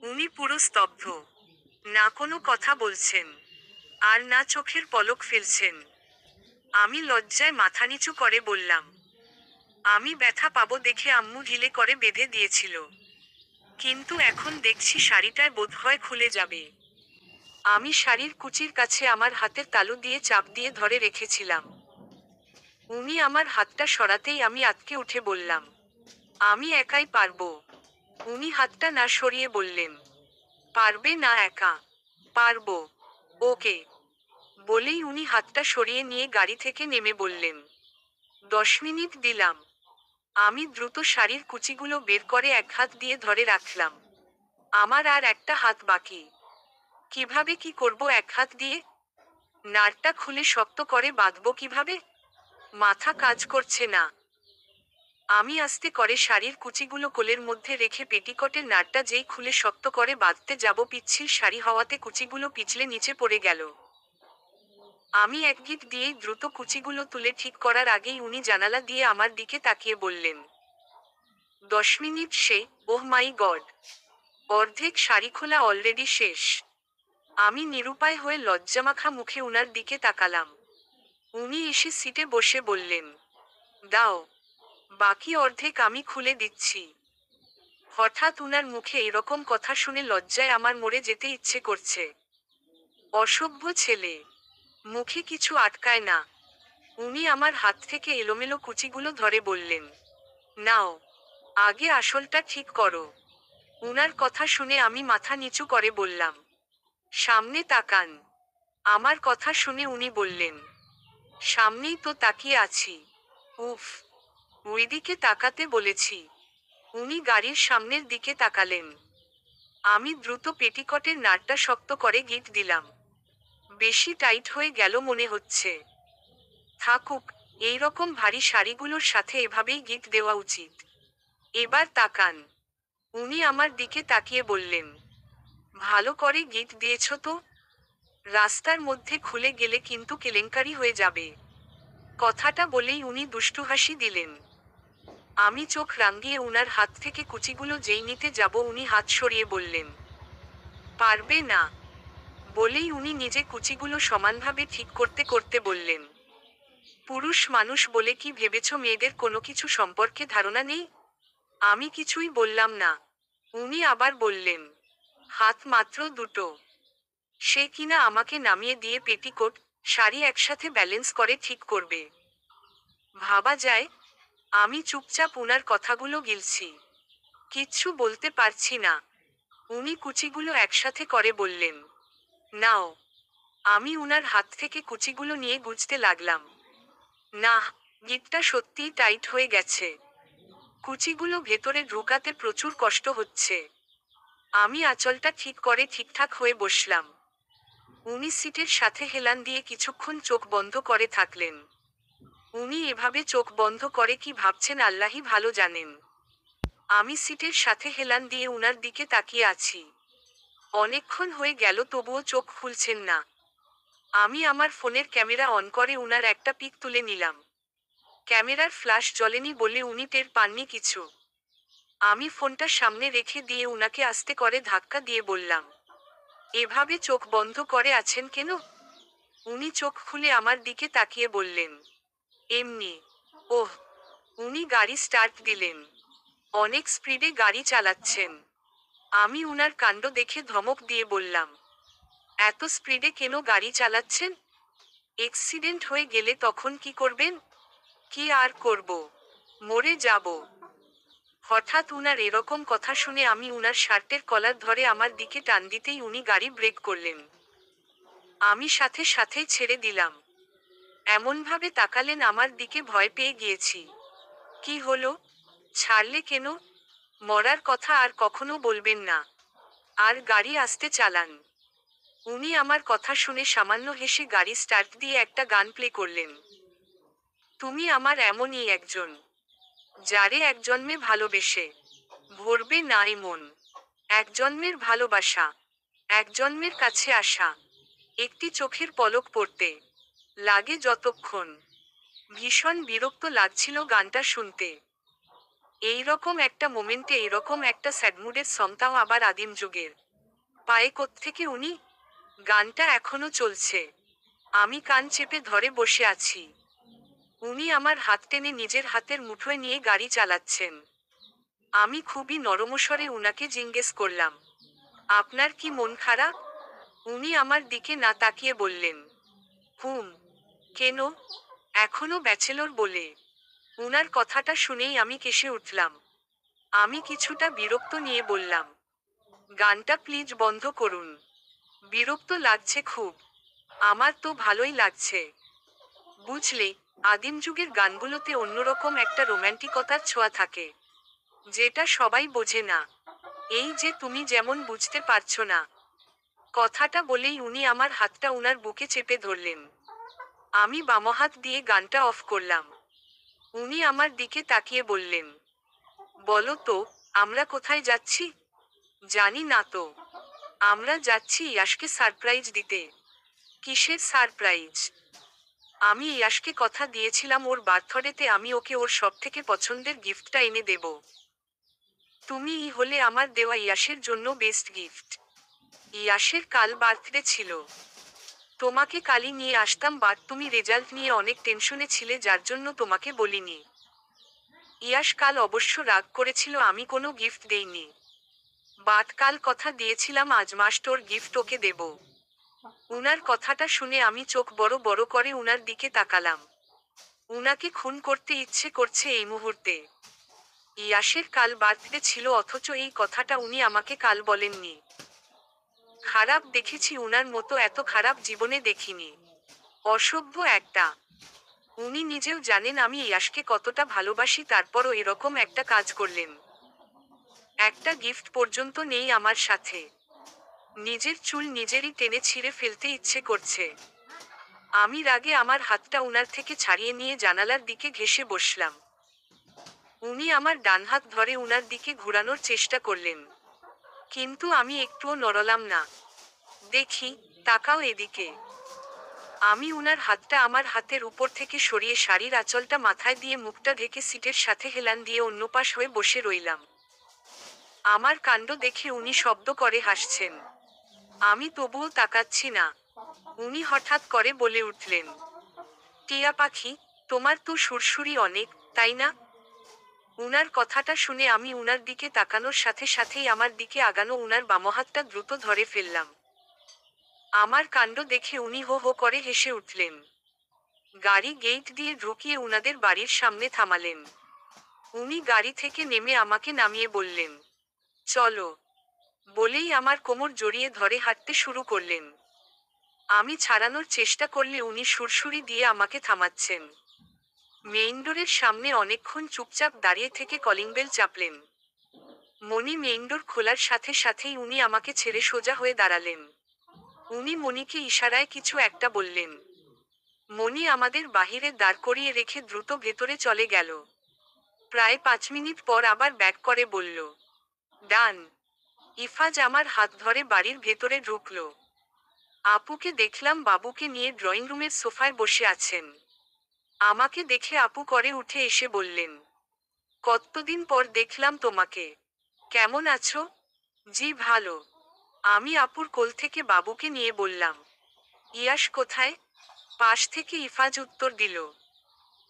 উনি পুরো স্তব্ধ। না কোনো কথা বলছেন, আর না চোখের পলক ফেলছেন। আমি লজ্জায় মাথা নিচু করে বললাম, আমি ব্যথা পাবো দেখে আম্মু ঢিলে করে বেঁধে দিয়েছিল। কিন্তু এখন দেখছি শাড়িটায় বোধহয় খুলে যাবে। আমি শাড়ির কুচির কাছে আমার হাতের তালু দিয়ে চাপ দিয়ে ধরে রেখেছিলাম। উনি আমার হাতটা সরাতেই আমি আঁতকে উঠে বললাম, আমি একাই পারবো। উনি হাতটা না সরিয়ে বললেন, পারবে না একা? পারবো। ওকে। বলেই উনি হাতটা সরিয়ে নিয়ে গাড়ি থেকে নেমে বললেন, 10 মিনিট দিলাম। আমি দ্রুত শাড়ির কুচিগুলো বের করে এক হাত দিয়ে ধরে রাখলাম। আমার আর একটা হাত বাকি। কিভাবে কি করব এক হাত দিয়ে? নারটা খুলে শক্ত করে বাঁধবো কিভাবে? মাথা কাজ করছে না। আমি আস্তে করে শাড়ির কুচিগুলো কোলের মধ্যে রেখে পেটিকোটের নারটা যেই খুলে শক্ত করে বাঁধতে যাব, পিচ্ছিল শাড়ি হওয়াতে কুচিগুলো পিছলে নিচে পড়ে গেল। আমি এক গিট দিয়েই দ্রুত কুচিগুলো তুলে ঠিক করার আগেই উনি জানালা দিয়ে আমার দিকে তাকিয়ে বললেন, 10 মিনিট সে, ওহ মাই গড! অর্ধেক শাড়ি খোলা অলরেডি শেষ। আমি নিরুপায় হয়ে লজ্জামাখা মুখে উনার দিকে তাকালাম। উনি এসে সিটে বসে বললেন, দাও, বাকি অর্ধেক আমি খুলে দিচ্ছি। হঠাৎ উনার মুখে এরকম কথা শুনে লজ্জায় আমার মরে যেতে ইচ্ছে করছে। অসভ্য ছেলে। মুখে কিছু আটকায় না। উনি আমার হাত থেকে এলোমেলো কুচিগুলো ধরে বললেন, নাও, আগে আসলটা ঠিক করো। উনার কথা শুনে আমি মাথা নিচু করে বললাম, সামনে তাকান। আমার কথা শুনে উনি বললেন, সামনেই তো তাকিয়ে আছি। উফ, ওইদিকে তাকাতে বলেছি। উনি গাড়ির সামনের দিকে তাকালেন। আমি দ্রুত পেটিকটের নাটটা শক্ত করে গিঁট দিলাম। বেশি টাইট হয়ে গেল মনে হচ্ছে। থাকুক, এই রকম ভারী শাড়িগুলোর সাথে এভাবেই গিঁট দেওয়া উচিত। এবার তাকান। উনি আমার দিকে তাকিয়ে বললেন, ভালো করে গিঁট দিয়েছ তো? রাস্তার মধ্যে খুলে গেলে কিন্তু কেলেঙ্কারি হয়ে যাবে। কথাটা বলেই উনি দুষ্টু হাসি দিলেন। আমি চোখ রাঙিয়ে উনার হাত থেকে কুচিগুলো যেই নিতে যাব উনি হাত সরিয়ে বললেন, পারবে না। বলেই উনি নিজে কুচিগুলো সমানভাবে ঠিক করতে করতে বললেন, পুরুষ মানুষ বলে কি ভেবেছ মেয়েদের কোনো কিছু সম্পর্কে ধারণা নেই? আমি কিছুই বললাম না। উনি আবার বললেন, হাত মাত্র দুটো। সে কিনা আমাকে নামিয়ে দিয়ে পেটিকোট, শাড়ি একসাথে ব্যালেন্স করে ঠিক করবে। ভাবা যায়। আমি চুপচাপ উনার কথাগুলো গিলছি। কিচ্ছু বলতে পারছি না। উনি কুচিগুলো একসাথে করে বললেন, নাও। আমি উনার হাত থেকে কুচিগুলো নিয়ে গুজতে লাগলাম। না, গিঁটটা সত্যিই টাইট হয়ে গেছে। কুচিগুলো ভেতরে ঢুকাতে প্রচুর কষ্ট হচ্ছে। আমি আঁচলটা ঠিক করে ঠিকঠাক হয়ে বসলাম। উনি সিটের সাথে হেলান দিয়ে কিছুক্ষণ চোখ বন্ধ করে থাকলেন। উনি এভাবে চোখ বন্ধ করে কি ভাবছেন আল্লাহই ভালো জানেন। আমি সিটের সাথে হেলান দিয়ে উনার দিকে তাকিয়ে আছি। অনেকক্ষণ হয়ে গেল তবুও চোখ খুলছেন না। আমি আমার ফোনের ক্যামেরা অন করে উনার একটা পিক তুলে নিলাম। ক্যামেরার ফ্ল্যাশ জ্বলেনি বলে উনি টের পাননি কিছু। আমি ফোনটা সামনে রেখে দিয়ে উনাকে আস্তে করে ধাক্কা দিয়ে বললাম, এভাবে চোখ বন্ধ করে আছেন কেন? উনি চোখ খুলে আমার দিকে তাকিয়ে বললেন, এমনি। ওহ। উনি গাড়ি স্টার্ট দিলেন। অনেক স্পিডে গাড়ি চালাচ্ছেন। আমি উনার কাণ্ড দেখে ধমক দিয়ে বললাম, এত স্পিডে কেন গাড়ি চালাচ্ছেন? এক্সিডেন্ট হয়ে গেলে তখন কি করবেন? কি আর করব? মরে যাব। হঠাৎ উনার এরকম কথা শুনে আমি উনার শার্টের কলার ধরে আমার দিকে টান দিতেই উনি গাড়ি ব্রেক করলেন। আমি সাথে সাথেই ছেড়ে দিলাম। এমনভাবে তাকালেন আমার দিকে ভয় পেয়ে গিয়েছি। কি হলো? ছাড়লে কেন? মরার কথা আর কখনো বলবেন না। আর গাড়ি আস্তে চালান। উনি আমার কথা শুনে সামান্য হেসে গাড়ি স্টার্ট দিয়ে একটা গান প্লে করলেন। তুমি আমার এমনই একজন, যারে এক জন্মে ভালোবেসে ভরবে না এ মন। এক জন্মের ভালোবাসা, এক জন্মের কাছে আসা, একটি চোখের পলক পড়তে লাগে যতক্ষণ। ভীষণ বিরক্ত লাগছিল গানটা শুনতে। এইরকম একটা মোমেন্টে এরকম একটা স্যাডমুডের সংটাও আবার আদিম যুগের। পায়ে কোত্থেকে উনি? গানটা এখনো চলছে। আমি কান চেপে ধরে বসে আছি। উনি আমার হাত টেনে নিজের হাতের মুঠোয় নিয়ে গাড়ি চালাচ্ছেন। আমি খুবই নরমস্বরে উনাকে জিজ্ঞেস করলাম, আপনার কি মন খারাপ? উনি আমার দিকে না তাকিয়ে বললেন, হুম। কেন? এখনো ব্যাচেলর বলে? উনার কথাটা শুনেই আমি কেসে উঠলাম। আমি কিছুটা বিরক্ত নিয়ে বললাম, গানটা প্লিজ বন্ধ করুন। বিরক্ত লাগছে খুব। আমার তো ভালোই লাগছে। বুঝলে, আদিম যুগের গানগুলোতে অন্যরকম একটা রোম্যান্টিকতার ছোঁয়া থাকে, যেটা সবাই বোঝে না। এই যে তুমি যেমন বুঝতে পারছো না। কথাটা বলেই উনি আমার হাতটা উনার বুকে চেপে ধরলেন। আমি বামহাত দিয়ে গানটা অফ করলাম। উনি আমার দিকে তাকিয়ে বললেন, বলো তো, আমরা কোথায় যাচ্ছি? জানি না তো। আমরা যাচ্ছি ইয়াশকে সারপ্রাইজ দিতে। কিসের সারপ্রাইজ? আমি ইয়াশকে কথা দিয়েছিলাম ওর বার্থডেতে আমি ওকে ওর সবথেকে পছন্দের গিফটটা এনে দেব। তুমিই হলে আমার দেওয়া ইয়াশের জন্য বেস্ট গিফট। ইয়াশের কাল বার্থডে ছিল। তোমাকে কালই নিয়ে আসতাম বাট তুমি রেজাল্ট নিয়ে অনেক টেনশনে ছিলে যার জন্য তোমাকে বলিনি। ইয়াশ কাল অবশ্য রাগ করেছিল আমি কোনো গিফট দেইনি। বাট কাল কথা দিয়েছিলাম আজ মাস্ট ওর গিফট ওকে দেব। উনার কথাটা শুনে আমি চোখ বড় বড় করে উনার দিকে তাকালাম। উনাকে খুন করতে ইচ্ছে করছে এই মুহূর্তে। ইয়াশের কাল বার্থডে ছিল অথচ এই কথাটা উনি আমাকে কাল বলেননি। খারাপ দেখেছি উনার মতো এত খারাপ জীবনে দেখিনি। অসভ্য একটা। উনি নিজেও জানেন আমি ইয়াশকে কতটা ভালোবাসি তারপরও এরকম একটা কাজ করলেন। একটা গিফট পর্যন্ত নেই আমার সাথে। নিজের চুল নিজেরই টেনে ছিঁড়ে ফেলতে ইচ্ছে করছে। আমি রাগে আমার হাতটা উনার থেকে ছাড়িয়ে নিয়ে জানালার দিকে ঘেঁষে বসলাম। উনি আমার ডান হাত ধরে উনার দিকে ঘুরানোর চেষ্টা করলেন। কিন্তু আমি একটুও নড়লাম না। দেখি, তাকাও এদিকে। আমি উনার হাতটা আমার হাতের উপর থেকে সরিয়ে শাড়ির আঁচলটা মাথায় দিয়ে মুখটা ঢেকে সিটের সাথে হেলান দিয়ে অন্য পাশ হয়ে বসে রইলাম। আমার কাণ্ড দেখে উনি শব্দ করে হাসছেন। আমি তবুও তাকাচ্ছি না। উনি হঠাৎ করে বলে উঠলেন, টিয়া পাখি, তোমার তো সুরসুরি অনেক, তাই না? উনার কথাটা শুনে আমি উনার দিকে তাকানোর সাথে সাথেই আমার দিকে আগানো উনার বামহাতটা দ্রুত ধরে ফেললাম। আমার কাণ্ড দেখে উনি হো হো করে হেসে উঠলেন। গাড়ি গেট দিয়ে ঢুকিয়ে উনাদের বাড়ির সামনে থামালেন। উনি গাড়ি থেকে নেমে আমাকে নামিয়ে বললেন, চলো। বলেই আমার কোমর জড়িয়ে ধরে হাঁটতে শুরু করলেন। আমি ছাড়ানোর চেষ্টা করলে উনি সুরসুরি দিয়ে আমাকে থামাচ্ছেন। মেইন ডোরের সামনে অনেকক্ষণ চুপচাপ দাঁড়িয়ে থেকে কলিং বেল চাপলেন। মণি মেইন ডোর খোলার সাথে সাথেই উনি আমাকে ছেড়ে সোজা হয়ে দাঁড়ালেন। উনি মণিকে ইশারায় কিছু একটা বললেন। মণি আমাদের বাহিরে দাঁড় করিয়ে রেখে দ্রুত ভেতরে চলে গেল। প্রায় 5 মিনিট পর আবার ব্যাক করে বলল, ডান। ইফাজ আমার হাত ধরে বাড়ির ভেতরে ঢুকল। আপুকে দেখলাম বাবুকে নিয়ে ড্রয়িং রুমের সোফায় বসে আছেন। আমাকে দেখে আপু করে উঠে এসে বললেন, কতদিন পর দেখলাম তোমাকে। কেমন আছো? জি ভালো। আমি আপুর কোল থেকে বাবুকে নিয়ে বললাম, ইয়াশ কোথায়? পাশ থেকে ইফাজ উত্তর দিল,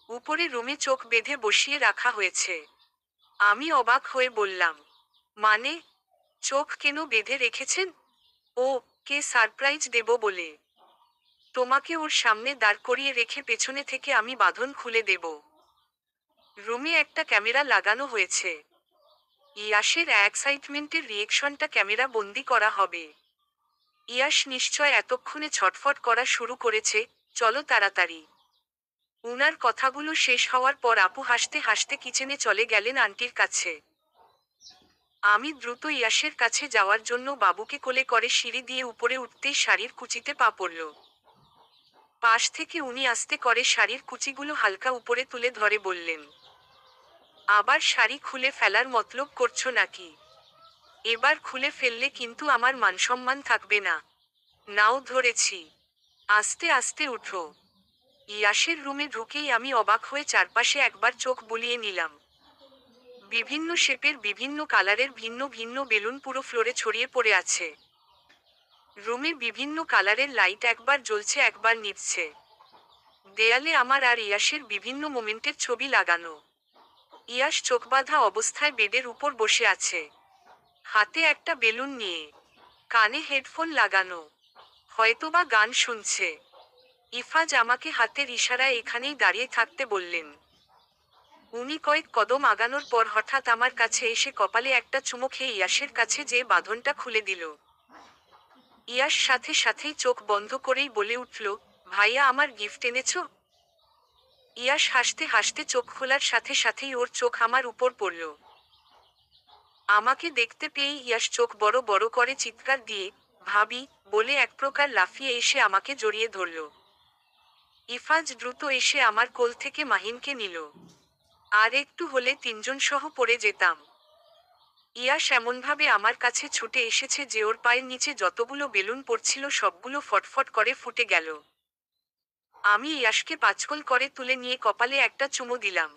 উপরে রুমে চোখ বেঁধে বসিয়ে রাখা হয়েছে। আমি অবাক হয়ে বললাম, মানে? চোখ কেন বেঁধে রেখেছেন? ও, কে সারপ্রাইজ দেব বলে? তোমাকে ওর সামনে দাঁড় করিয়ে রেখে পেছনে থেকে আমি বাঁধন খুলে দেব। রুমে একটা ক্যামেরা লাগানো হয়েছে। ইয়াশের এক্সাইটমেন্টের রিয়েকশনটা ক্যামেরা বন্দি করা হবে। ইয়াশ নিশ্চয় এতক্ষণে ছটফট করা শুরু করেছে, চলো তাড়াতাড়ি। উনার কথাগুলো শেষ হওয়ার পর আপু হাসতে হাসতে কিচেনে চলে গেলেন আন্টির কাছে। আমি দ্রুত ইয়াশের কাছে যাওয়ার জন্য বাবুকে কোলে করে সিঁড়ি দিয়ে উপরে উঠতেই শাড়ির কুচিতে পা পড়ল। পাশ থেকে উনি আস্তে করে শাড়ির কুচিগুলো হালকা উপরে তুলে ধরে বললেন, আবার শাড়ি খুলে ফেলার মতলব করছো নাকি? এবার খুলে ফেললে কিন্তু আমার মানসম্মান থাকবে না। নাও ধরেছি। আস্তে আস্তে উঠো। ইয়াশের রুমে ঢুকেই আমি অবাক হয়ে চারপাশে একবার চোখ বুলিয়ে নিলাম। বিভিন্ন শেপের বিভিন্ন কালারের ভিন্ন ভিন্ন বেলুন পুরো ফ্লোরে ছড়িয়ে পড়ে আছে। রুমে বিভিন্ন কালারের লাইট একবার জ্বলছে একবার নিভছে। দেয়ালে আমার আর ইয়াসের বিভিন্ন মোমেন্টের ছবি লাগানো। ইয়াস চোখবাঁধা অবস্থায় বেডের উপর বসে আছে, হাতে একটা বেলুন নিয়ে, কানে হেডফোন লাগানো, হয়তোবা গান শুনছে। ইফাজ আমাকে হাতের ইশারায় এখানেই দাঁড়িয়ে থাকতে বললেন। উনি কয়েক কদম আগানোর পর হঠাৎ আমার কাছে এসে কপালে একটা চুমো খেয়ে ইয়াসের কাছে যেয়ে বাঁধনটা খুলে দিল। ইয়াস সাথে সাথেই চোখ বন্ধ করেই বলে উঠল, ভাইয়া আমার গিফট এনেছো? ইয়াস হাসতে হাসতে চোখ খোলার সাথে সাথেই ওর চোখ আমার উপর পড়ল। আমাকে দেখতে পেয়েই ইয়াস চোখ বড় বড় করে চিৎকার দিয়ে, ভাবি, বলে এক প্রকার লাফিয়ে এসে আমাকে জড়িয়ে ধরল। ইফাজ দ্রুত এসে আমার কোল থেকে মাহিনকে নিল। আর একটু হলে তিনজন সহ পড়ে যেতাম। ইয়াস এমনভাবে আমার কাছে ছুটে এসেছে যে ওর পায়ের নিচে যতগুলো বেলুন পড়ছিল সবগুলো ফটফট করে ফুটে গেল। আমি ইয়াসকে পাঁচকল করে তুলে নিয়ে কপালে একটা চুমো দিলাম।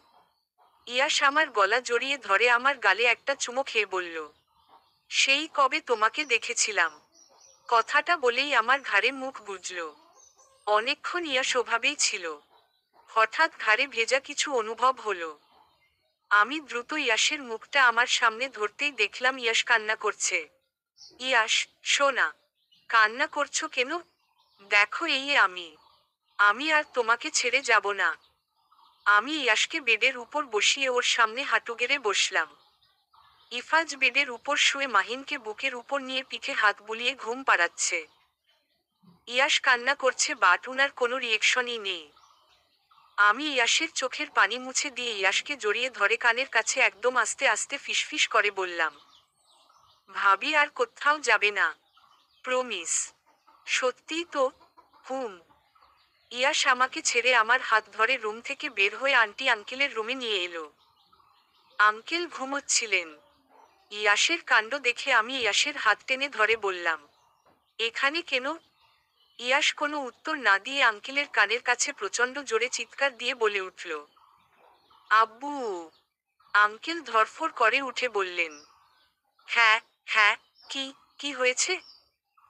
ইয়াস আমার গলা জড়িয়ে ধরে আমার গালে একটা চুমো খেয়ে বলল, সেই কবে তোমাকে দেখেছিলাম। কথাটা বলেই আমার ঘাড়ে মুখ গুজল। অনেকক্ষণ ইয়াস ওভাবেই ছিল। হঠাৎ ঘাড়ে ভেজা কিছু অনুভব হলো। আমি দ্রুত ইয়াসের মুখটা আমার সামনে ধরতেই দেখলাম ইয়াস কান্না করছে। ইয়াস, শোনা, কান্না করছো কেন? দেখো এই আমি আর তোমাকে ছেড়ে যাব না। আমি ইয়াসকে বেডের উপর বসিয়ে ওর সামনে হাঁটু গেড়ে বসলাম। ইফাজ বেডের উপর শুয়ে মাহিনকে বুকের উপর নিয়ে পিঠে হাত বুলিয়ে ঘুম পাড়াচ্ছে। ইয়াস কান্না করছে বাট উনার কোনো রিয়েকশনই নেই। আমি ইয়াসের চোখের পানি মুছে দিয়ে ইয়াসকে জড়িয়ে ধরে কানের কাছে একদম আস্তে আস্তে ফিসফিস করে বললাম, ভাবি আর কোথাও যাবে না, প্রমিস? সত্যিই তো? হুম। ইয়াস আমাকে ছেড়ে আমার হাত ধরে রুম থেকে বের হয়ে আন্টি আঙ্কেলের রুমে নিয়ে এলো। আঙ্কেল ঘুমোচ্ছিলেন। ইয়াসের কাণ্ড দেখে আমি ইয়াসের হাত টেনে ধরে বললাম, এখানে কেন? ইয়াস কোনো উত্তর না দিয়ে আঙ্কেলের কানের কাছে প্রচণ্ড জোরে চিৎকার দিয়ে বলে উঠল, আব্বু! আঙ্কেল ধরফর করে উঠে বললেন, হ্যাঁ হ্যাঁ, কি কি হয়েছে?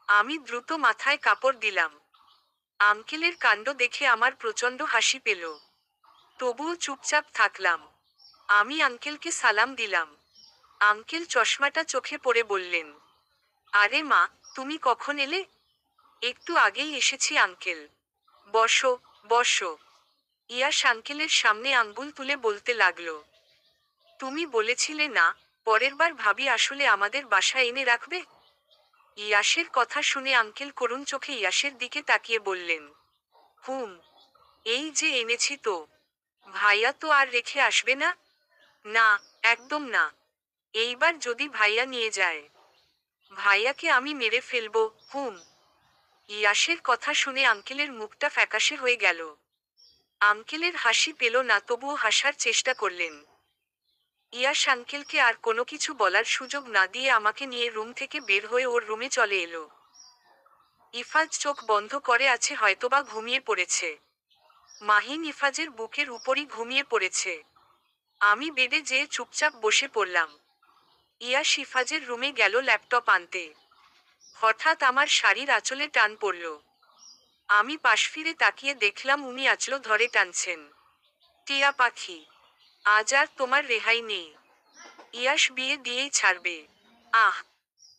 আমি দ্রুত মাথায় কাপড় দিলাম। আঙ্কেলের কাণ্ড দেখে আমার প্রচণ্ড হাসি পেল। তবুও চুপচাপ থাকলাম। আমি আঙ্কেলকে সালাম দিলাম। আঙ্কেল চশমাটা চোখে পড়ে বললেন, আরে মা, তুমি কখন এলে? একটু আগেই এসেছি আঙ্কেল। বসো বসো। ইয়াস আঙ্কেলের সামনে আঙ্গুল তুলে বলতে লাগলো, তুমি বলেছিলে না পরের বার ভাবি আসলে আমাদের বাসায় এনে রাখবে? ইয়াসের কথা শুনে আঙ্কেল করুণ চোখে ইয়াসের দিকে তাকিয়ে বললেন, হুম, এই যে এনেছি তো। ভাইয়া তো আর রেখে আসবে না? না, একদম না। এইবার যদি ভাইয়া নিয়ে যায়, ভাইয়াকে আমি মেরে ফেলবো। হুম। ইয়াসের কথা শুনে আঙ্কেলের মুখটা ফ্যাকাশে হয়ে গেল। আঙ্কেলের হাসি পেল না তবুও হাসার চেষ্টা করলেন। ইয়াস আঙ্কেলকে আর কোনো কিছু বলার সুযোগ না দিয়ে আমাকে নিয়ে রুম থেকে বের হয়ে ওর রুমে চলে এলো। ইফাজ চোখ বন্ধ করে আছে, হয়তোবা ঘুমিয়ে পড়েছে। মাহিন ইফাজের বুকের উপরই ঘুমিয়ে পড়েছে। আমি বেডে যেয়ে চুপচাপ বসে পড়লাম। ইয়াস ইফাজের রুমে গেল ল্যাপটপ আনতে। হঠাৎ আমার শাড়ির আঁচলে টান পড়ল। আমি পাশ ফিরে তাকিয়ে দেখলাম উনি আঁচল ধরে টানছেন। টিয়া পাখি, আজ আর তোমার রেহাই নেই। ইয়াস বিয়ে দিয়েই ছাড়বে। আহ,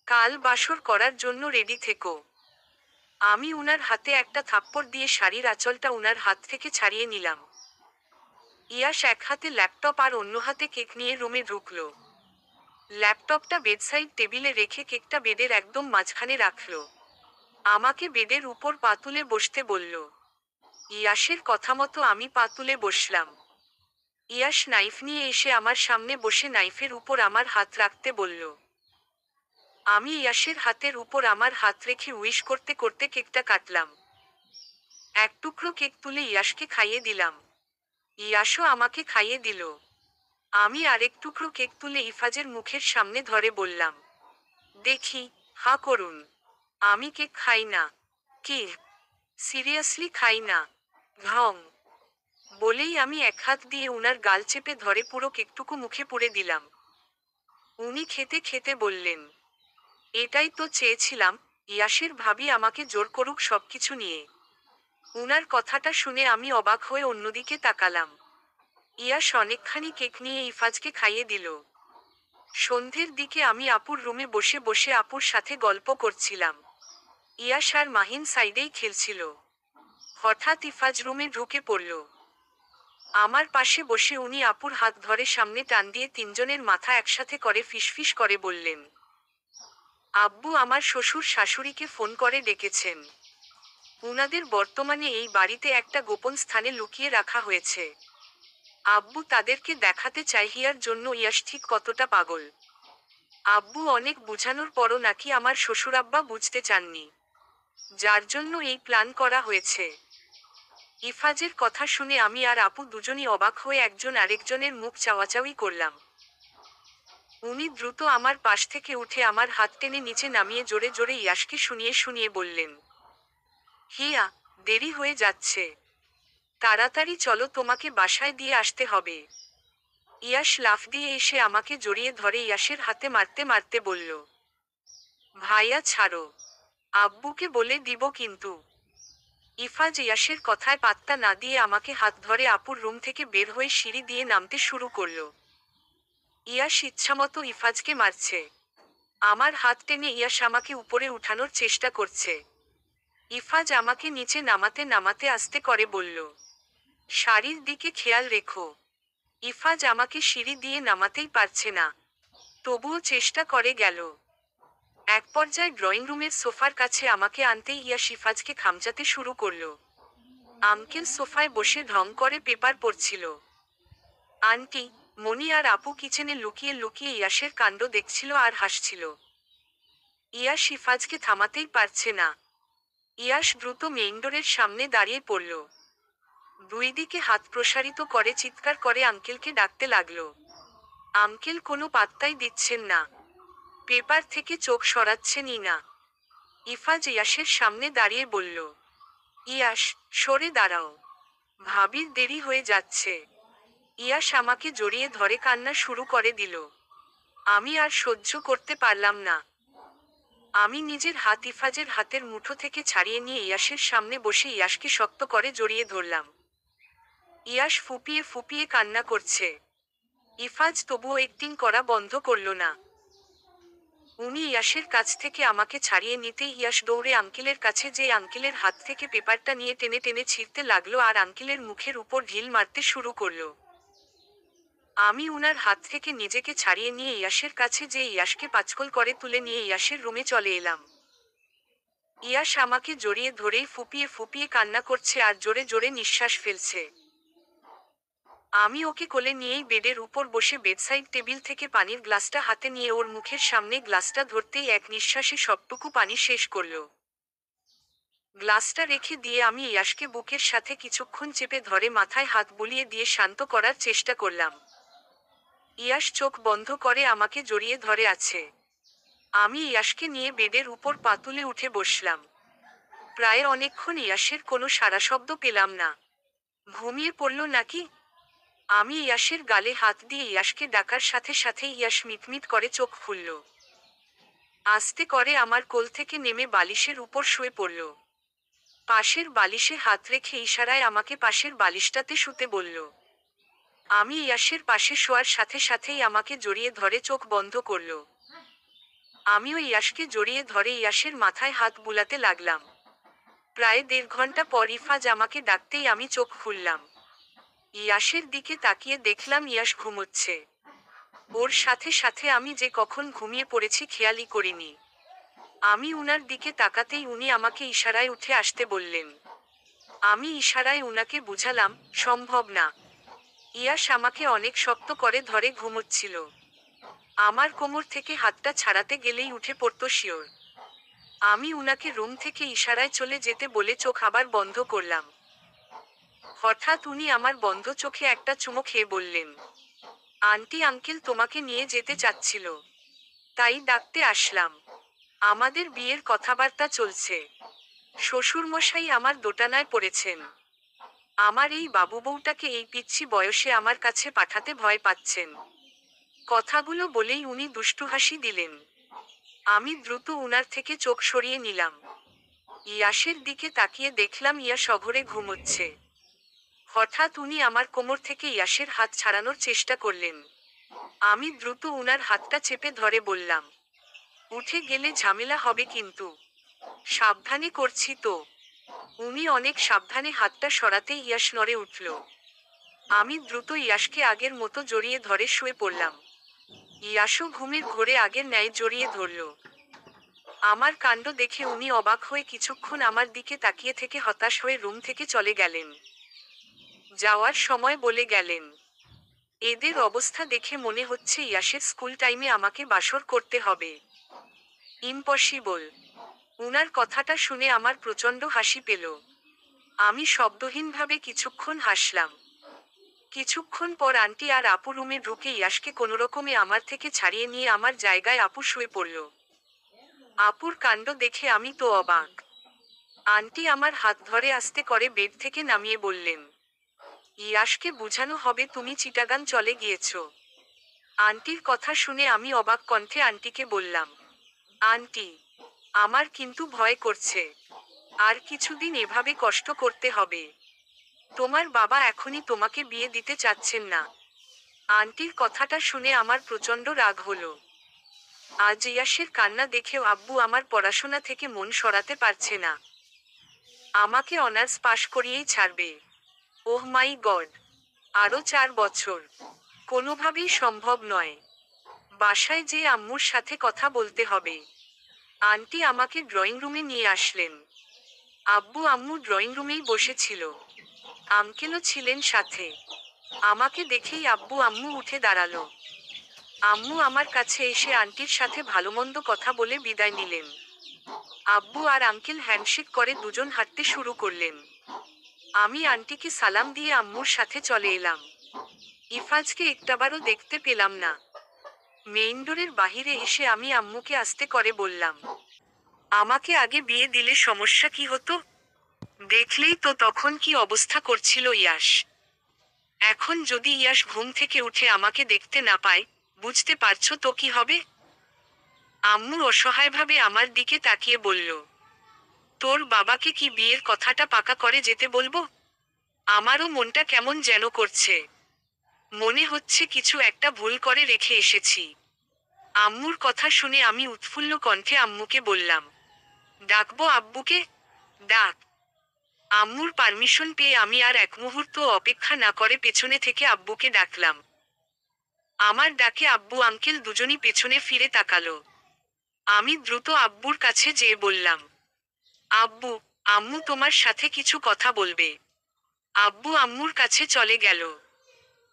কাল বাসর করার জন্য রেডি থেকো। আমি উনার হাতে একটা থাপ্পড় দিয়ে শাড়ির আঁচলটা উনার হাত থেকে ছাড়িয়ে নিলাম। ইয়াস এক হাতে ল্যাপটপ আর অন্য হাতে কেক নিয়ে রুমে ঢুকলো। ল্যাপটপটা বেডসাইড টেবিলে রেখে কেকটা বেডের একদম মাঝখানে রাখলো। আমাকে বেডের উপর পা তুলে বসতে বলল। ইয়াসের কথা মতো আমি পা তুলে বসলাম। ইয়াস নাইফ নিয়ে এসে আমার সামনে বসে নাইফের উপর আমার হাত রাখতে বলল। আমি ইয়াসের হাতের উপর আমার হাত রেখে উইশ করতে করতে কেকটা কাটলাম। এক টুকরো কেক তুলে ইয়াসকে খাইয়ে দিলাম। ইয়াসও আমাকে খাইয়ে দিল। আমি আরেক টুকরো কেক তুলে ইফাজের মুখের সামনে ধরে বললাম, দেখি, হা করুন। আমি কেক খাই না। কি? সিরিয়াসলি খাই না? ঘং। বলেই আমি এক হাত দিয়ে উনার গাল চেপে ধরে পুরো কেকটুকু মুখে পুরে দিলাম। উনি খেতে খেতে বললেন, এটাই তো চেয়েছিলাম, ইয়াসের ভাবি আমাকে জোর করুক সবকিছু নিয়ে। উনার কথাটা শুনে আমি অবাক হয়ে অন্যদিকে তাকালাম। ইয়াস অনেকখানি কেক নিয়ে ইফাজকে খাইয়ে দিল। সন্ধ্যের দিকে আমি আপুর রুমে বসে বসে আপুর সাথে গল্প করছিলাম। ইয়াস আর মাহিন সাইডেই খেলছিল। হঠাৎ ইফাজ রুমে ঢুকে পড়ল। আমার পাশে বসে উনি আপুর হাত ধরে সামনে টান দিয়ে তিনজনের মাথা একসাথে করে ফিসফিস করে বললেন, আব্বু আমার শ্বশুর শাশুড়িকে ফোন করে ডেকেছেন। উনাদের বর্তমানে এই বাড়িতে একটা গোপন স্থানে লুকিয়ে রাখা হয়েছে। আব্বু তাদেরকে দেখাতে চায় হিয়ার জন্য ইয়াস ঠিক কতটা পাগল। আব্বু অনেক বুঝানোর পরও নাকি আমার শ্বশুরাব্বা বুঝতে চাননি, যার জন্য এই প্ল্যান করা হয়েছে। ইফাজের কথা শুনে আমি আর আপু দুজনই অবাক হয়ে একজন আরেকজনের মুখ চাওয়াচাওয়ি করলাম। উনি দ্রুত আমার পাশ থেকে উঠে আমার হাত টেনে নিচে নামিয়ে জোরে জোরে ইয়াসকে শুনিয়ে শুনিয়ে বললেন, হিয়া, দেরি হয়ে যাচ্ছে, তাড়াতাড়ি চলো, তোমাকে বাসায় দিয়ে আসতে হবে। ইয়াস লাফ দিয়ে এসে আমাকে জড়িয়ে ধরে ইয়াসের হাতে মারতে মারতে বলল, ভাইয়া ছাড়ো, আব্বুকে বলে দিব কিন্তু। ইফাজ ইয়াসের কথায় পাত্তা না দিয়ে আমাকে হাত ধরে আপুর রুম থেকে বের হয়ে সিঁড়ি দিয়ে নামতে শুরু করলো। ইয়াস ইচ্ছামতো ইফাজকে মারছে। আমার হাত টেনে ইয়াস আমাকে উপরে উঠানোর চেষ্টা করছে। ইফাজ আমাকে নিচে নামাতে নামাতে আস্তে করে বলল, শাড়ির দিকে খেয়াল রেখো। ইফাজ আমাকে সিঁড়ি দিয়ে নামাতেই পারছে না, তবুও চেষ্টা করে গেল। এক পর্যায়ে ড্রয়িং রুমের সোফার কাছে আমাকে আনতেই ইয়াস ইফাজকে খামচাতে শুরু করলো। আঙ্কেল সোফায় বসে ঢং করে পেপার পড়ছিল। আন্টি, মনি আর আপু কিচেনে লুকিয়ে লুকিয়ে ইয়াসের কাণ্ড দেখছিল আর হাসছিল। ইয়াস ইফাজকে থামাতেই পারছে না। ইয়াস দ্রুত মেইন ডোরের সামনে দাঁড়িয়ে পড়ল। দুই দিকে হাত প্রসারিত করে চিৎকার করে আঙ্কেলকে ডাকতে লাগলো। আঙ্কেল কোনো পাত্তাই দিচ্ছেন না, পেপার থেকে চোখ সরাচ্ছেনই না। ইফাজ ইয়াসের সামনে দাঁড়িয়ে বলল, ইয়াস, সরে দাঁড়াও, ভাবির দেরি হয়ে যাচ্ছে। ইয়াস আমাকে জড়িয়ে ধরে কান্না শুরু করে দিল। আমি আর সহ্য করতে পারলাম না। আমি নিজের হাত ইফাজের হাতের মুঠো থেকে ছাড়িয়ে নিয়ে ইয়াসের সামনে বসে ইয়াসকে শক্ত করে জড়িয়ে ধরলাম। ইয়াস ফুপিয়ে ফুপিয়ে কান্না করছে। ইফাজ তবুও অ্যাক্টিং করা বন্ধ করল না। উনি ইয়াসের কাছ থেকে আমাকে ছাড়িয়ে নিতেই ইয়াস দৌড়ে আঙ্কেলের কাছে যেয়ে আঙ্কেলের হাত থেকে পেপারটা নিয়ে টেনে টেনে ছিঁড়তে লাগলো আর আঙ্কেলের মুখের উপর ঢিল মারতে শুরু করলো। আমি উনার হাত থেকে নিজেকে ছাড়িয়ে নিয়ে ইয়াসের কাছে যেয়ে ইয়াসকে পাঁচকল করে তুলে নিয়ে ইয়াসের রুমে চলে এলাম। ইয়াস আমাকে জড়িয়ে ধরেই ফুপিয়ে ফুপিয়ে কান্না করছে আর জোরে জোরে নিঃশ্বাস ফেলছে। আমি ওকে কোলে নিয়েই বেডের উপর বসে বেডসাইড টেবিল থেকে পানির গ্লাসটা হাতে নিয়ে ওর মুখের সামনে গ্লাসটা ধরতেই এক নিঃশ্বাসে সবটুকু পানি শেষ করল। গ্লাসটা রেখে দিয়ে আমি ইয়াসকে বুকের সাথে কিছুক্ষণ চেপে ধরে মাথায় হাত বুলিয়ে দিয়ে শান্ত করার চেষ্টা করলাম। ইয়াস চোখ বন্ধ করে আমাকে জড়িয়ে ধরে আছে। আমি ইয়াসকে নিয়ে বেডের উপর পা তুলে উঠে বসলাম। প্রায় অনেকক্ষণ ইয়াসের কোনো সাড়া শব্দ পেলাম না। ঘুমিয়ে পড়ল নাকি? আমি ইয়াসের গালে হাত দিয়ে ইয়াসকে ডাকার সাথে সাথে ইয়াস মিটমিট করে চোখ খুলল। আস্তে করে আমার কোল থেকে নেমে বালিশের উপর শুয়ে পড়ল। পাশের বালিশে হাত রেখে ইশারায় আমাকে পাশের বালিশটাতে শুতে বলল। আমি ইয়াসের পাশে শোয়ার সাথে সাথেই আমাকে জড়িয়ে ধরে চোখ বন্ধ করল। আমিও ইয়াসকে জড়িয়ে ধরে ইয়াসের মাথায় হাত বুলাতে লাগলাম। প্রায় 1.5 ঘন্টা পর ইফাজ আমাকে ডাকতেই আমি চোখ খুললাম। ইয়াসের দিকে তাকিয়ে দেখলাম ইয়াস ঘুমোচ্ছে। ওর সাথে সাথে আমি যে কখন ঘুমিয়ে পড়েছি খেয়ালই করিনি। আমি উনার দিকে তাকাতেই উনি আমাকে ইশারায় উঠে আসতে বললেন। আমি ইশারায় উনাকে বুঝালাম, সম্ভব না। ইয়াস আমাকে অনেক শক্ত করে ধরে ঘুমোচ্ছিল। আমার কোমর থেকে হাতটা ছাড়াতে গেলেই উঠে পড়তো শিওর। আমি উনাকে রুম থেকে ইশারায় চলে যেতে বলে চোখ আবার বন্ধ করলাম। হঠাৎ উনি আমার বন্ধ চোখে একটা চুমো খেয়ে বললেন, আন্টি আঙ্কেল তোমাকে নিয়ে যেতে চাচ্ছিল, তাই ডাকতে আসলাম। আমাদের বিয়ের কথাবার্তা চলছে। শ্বশুরমশাই আমার দোটানায় পড়েছেন। আমার এই বাবু বউটাকে এই পিচ্ছি বয়সে আমার কাছে পাঠাতে ভয় পাচ্ছেন। কথাগুলো বলেই উনি দুষ্টু হাসি দিলেন। আমি দ্রুত উনার থেকে চোখ সরিয়ে নিলাম। ইয়াসের দিকে তাকিয়ে দেখলাম ইয়াস অঘরে ঘুমোচ্ছে। হঠাৎ উনি আমার কোমর থেকে ইয়াসের হাত ছাড়ানোর চেষ্টা করলেন। আমি দ্রুত উনার হাতটা চেপে ধরে বললাম, উঠে গেলে ঝামেলা হবে কিন্তু। সাবধানে করছি তো। উনি অনেক সাবধানে হাতটা সরাতেই ইয়াস নড়ে উঠল। আমি দ্রুত ইয়াসকে আগের মতো জড়িয়ে ধরে শুয়ে পড়লাম। ইয়াসও ঘুমের ঘোরে আগের ন্যায় জড়িয়ে ধরল। আমার কাণ্ড দেখে উনি অবাক হয়ে কিছুক্ষণ আমার দিকে তাকিয়ে থেকে হতাশ হয়ে রুম থেকে চলে গেলেন। যাওয়ার সময় বলে গেলেন, এদের অবস্থা দেখে মনে হচ্ছে ইয়াসের স্কুল টাইমে আমাকে বাসর করতে হবে। ইম্পসিবল। উনার কথাটা শুনে আমার প্রচণ্ড হাসি পেল। আমি শব্দহীনভাবে কিছুক্ষণ হাসলাম। কিছুক্ষণ পর আন্টি আর আপু রুমে ঢুকে ইয়াসকে কোনোরকমে আমার থেকে ছাড়িয়ে নিয়ে আমার জায়গায় আপু শুয়ে পড়ল। আপুর কাণ্ড দেখে আমি তো অবাক। আন্টি আমার হাত ধরে আস্তে করে বেড থেকে নামিয়ে বললেন, ইয়াসকে বুঝানো হবে তুমি চিটাগাং চলে গিয়েছ। আন্টির কথা শুনে আমি অবাক কণ্ঠে আন্টিকে বললাম, আন্টি, আমার কিন্তু ভয় করছে। আর কিছুদিন এভাবে কষ্ট করতে হবে। তোমার বাবা এখনই তোমাকে বিয়ে দিতে চাচ্ছেন না। আন্টির কথাটা শুনে আমার প্রচণ্ড রাগ হলো। আজ ইয়াসের কান্না দেখেও আব্বু আমার পড়াশোনা থেকে মন সরাতে পারছে না। আমাকে অনার্স পাশ করিয়েই ছাড়বে। ওহ মাই গড, আরও 4 বছর। কোনোভাবেই সম্ভব নয়। বাসায় যেয়ে আম্মুর সাথে কথা বলতে হবে। আন্টি আমাকে ড্রয়িং রুমে নিয়ে আসলেন। আব্বু আম্মু ড্রয়িং রুমেই বসেছিল। আঙ্কেলও ছিলেন সাথে। আমাকে দেখেই আব্বু আম্মু উঠে দাঁড়ালো। আম্মু আমার কাছে এসে আন্টির সাথে ভালোমন্দ কথা বলে বিদায় নিলেন। আব্বু আর আঙ্কেল হ্যান্ডশেক করে দুজন হাঁটতে শুরু করলেন। আমি আন্টিকে সালাম দিয়ে আম্মুর সাথে চলে এলাম। ইফাজকে একটাবারও দেখতে পেলাম না। মেইন ডোরের বাহিরে এসে আমি আম্মুকে আস্তে করে বললাম, আমাকে আগে বিয়ে দিলে সমস্যা কি হতো? দেখলেই তো তখন কি অবস্থা করছিল ইয়াস। এখন যদি ইয়াস ঘুম থেকে উঠে আমাকে দেখতে না পায়, বুঝতে পারছো তো কি হবে? আম্মু অসহায়ভাবে আমার দিকে তাকিয়ে বলল, তোর বাবাকে কি বিয়ের কথাটা পাকা করে যেতে বলবো? আমারও মনটা কেমন যেন করছে। মনে হচ্ছে কিছু একটা ভুল করে রেখে এসেছি। আম্মুর কথা শুনে আমি উৎফুল্ল কণ্ঠে আম্মুকে বললাম, ডাকবো আব্বুকে? ডাক। আম্মুর পারমিশন পেয়ে আমি আর এক মুহূর্ত অপেক্ষা না করে পেছনে থেকে আব্বুকে ডাকলাম। আমার ডাকে আব্বু আঙ্কেল দুজনই পেছনে ফিরে তাকালো। আমি দ্রুত আব্বুর কাছে যেয়ে বললাম, আব্বু, আম্মু তোমার সাথে কিছু কথা বলবে। আব্বু আম্মুর কাছে চলে গেল।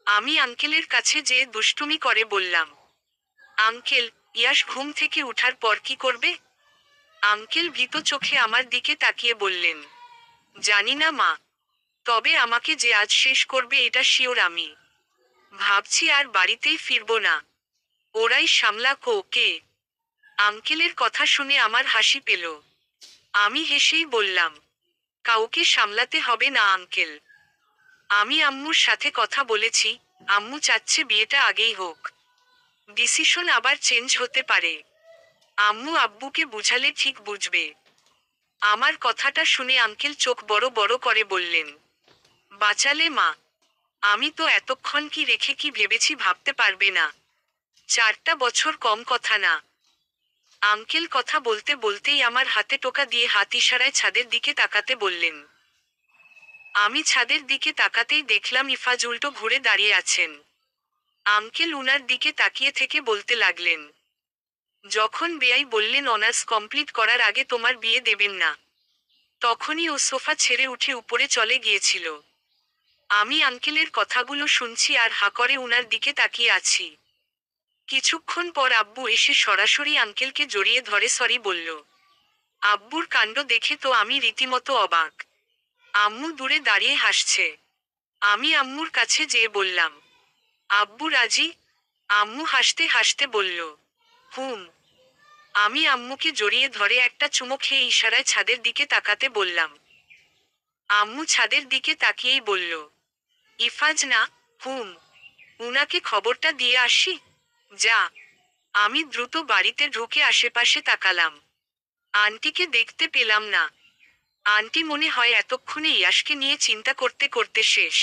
আমি আঙ্কেলের কাছে যেয়ে দুষ্টুমি করে বললাম, আঙ্কেল, ইয়াস ঘুম থেকে উঠার পর কি করবে? আঙ্কেল ভীত চোখে আমার দিকে তাকিয়ে বললেন, জানি না মা। তবে আমাকে যে আজ শেষ করবে এটা শিওর আমি। ভাবছি আর বাড়িতেই ফিরবো না। ওরাই সামলাক ওকে। আঙ্কেলের কথা শুনে আমার হাসি পেল। আমি হেসেই বললাম, কাউকে সামলাতে হবে না আঙ্কেল। আমি আম্মুর সাথে কথা বলেছি, আম্মু চাচ্ছে বিয়েটা আগেই হোক। ডিসিশন আবার চেঞ্জ হতে পারে। আম্মু আব্বুকে বুঝালে ঠিক বুঝবে। আমার কথাটা শুনে আঙ্কেল চোখ বড় বড় করে বললেন, বাঁচালে মা। আমি তো এতক্ষণ কি রেখে কি ভেবেছি ভাবতে পারবে না। 4টা বছর কম কথা না। আঙ্কেল কথা বলতে বলতেই আমার হাতে টোকা দিয়ে হাত ইশারায় ছাদের দিকে তাকাতে বললেন। আমি ছাদের দিকে তাকাতেই দেখলাম ইফাজ উল্টো ঘুরে দাঁড়িয়ে আছেন। আঙ্কেল উনার দিকে তাকিয়ে থেকে বলতে লাগলেন, যখন বেয়াই বললেন অনার্স কমপ্লিট করার আগে তোমার বিয়ে দেবেন না, তখনই ও সোফা ছেড়ে উঠে উপরে চলে গিয়েছিল। আমি আঙ্কেলের কথাগুলো শুনছি আর হা করে উনার দিকে তাকিয়ে আছি। কিছুক্ষণ পর আব্বু এসে সরাসরি আঙ্কেলকে জড়িয়ে ধরে সরি বলল। আব্বুর কাণ্ড দেখে তো আমি রীতিমতো অবাক। আম্মু দূরে দাঁড়িয়ে হাসছে। আমি আম্মুর কাছে যেয়ে বললাম, আব্বু রাজি? আম্মু হাসতে হাসতে বলল, হুম। আমি আম্মুকে জড়িয়ে ধরে একটা চুমো খেয়ে ইশারায় ছাদের দিকে তাকাতে বললাম। আম্মু ছাদের দিকে তাকিয়েই বলল, ইফাজ না? হুম। উনাকে খবরটা দিয়ে আসি? যা। আমি দ্রুত বাড়িতে ঢুকে আশেপাশে তাকালাম। আন্টিকে দেখতে পেলাম না। আন্টি মনে হয় এতক্ষণে ইয়াশকে নিয়ে চিন্তা করতে করতে শেষ।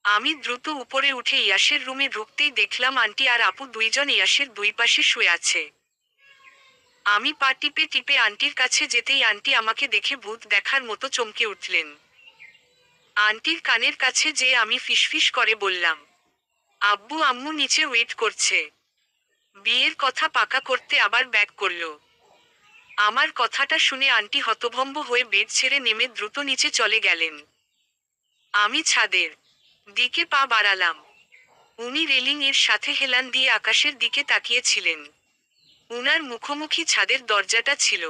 আমি দ্রুত উপরে উঠে ইয়াশের রুমে ঢুকতেই দেখলাম আন্টি আর আপু দুইজন ইয়াশের দুই পাশে শুয়ে আছে। আমি পা টিপে টিপে আন্টির কাছে যেতেই আন্টি আমাকে দেখে ভূত দেখার মতো চমকে উঠলেন। আন্টির কানের কাছে যেয়ে আমি ফিসফিস করে বললাম, আব্বু আম্মু নিচে ওয়েট করছে। বিয়ের কথা পাকা করতে আবার ব্যাক করলো। আমার কথাটা শুনে আন্টি হতভম্ব হয়ে বেড ছেড়ে নেমে দ্রুত নিচে চলে গেলেন। আমি ছাদের দিকে পা বাড়ালাম। উনি রেলিং এর সাথে হেলান দিয়ে আকাশের দিকে তাকিয়েছিলেন। উনার মুখোমুখি ছাদের দরজাটা ছিল।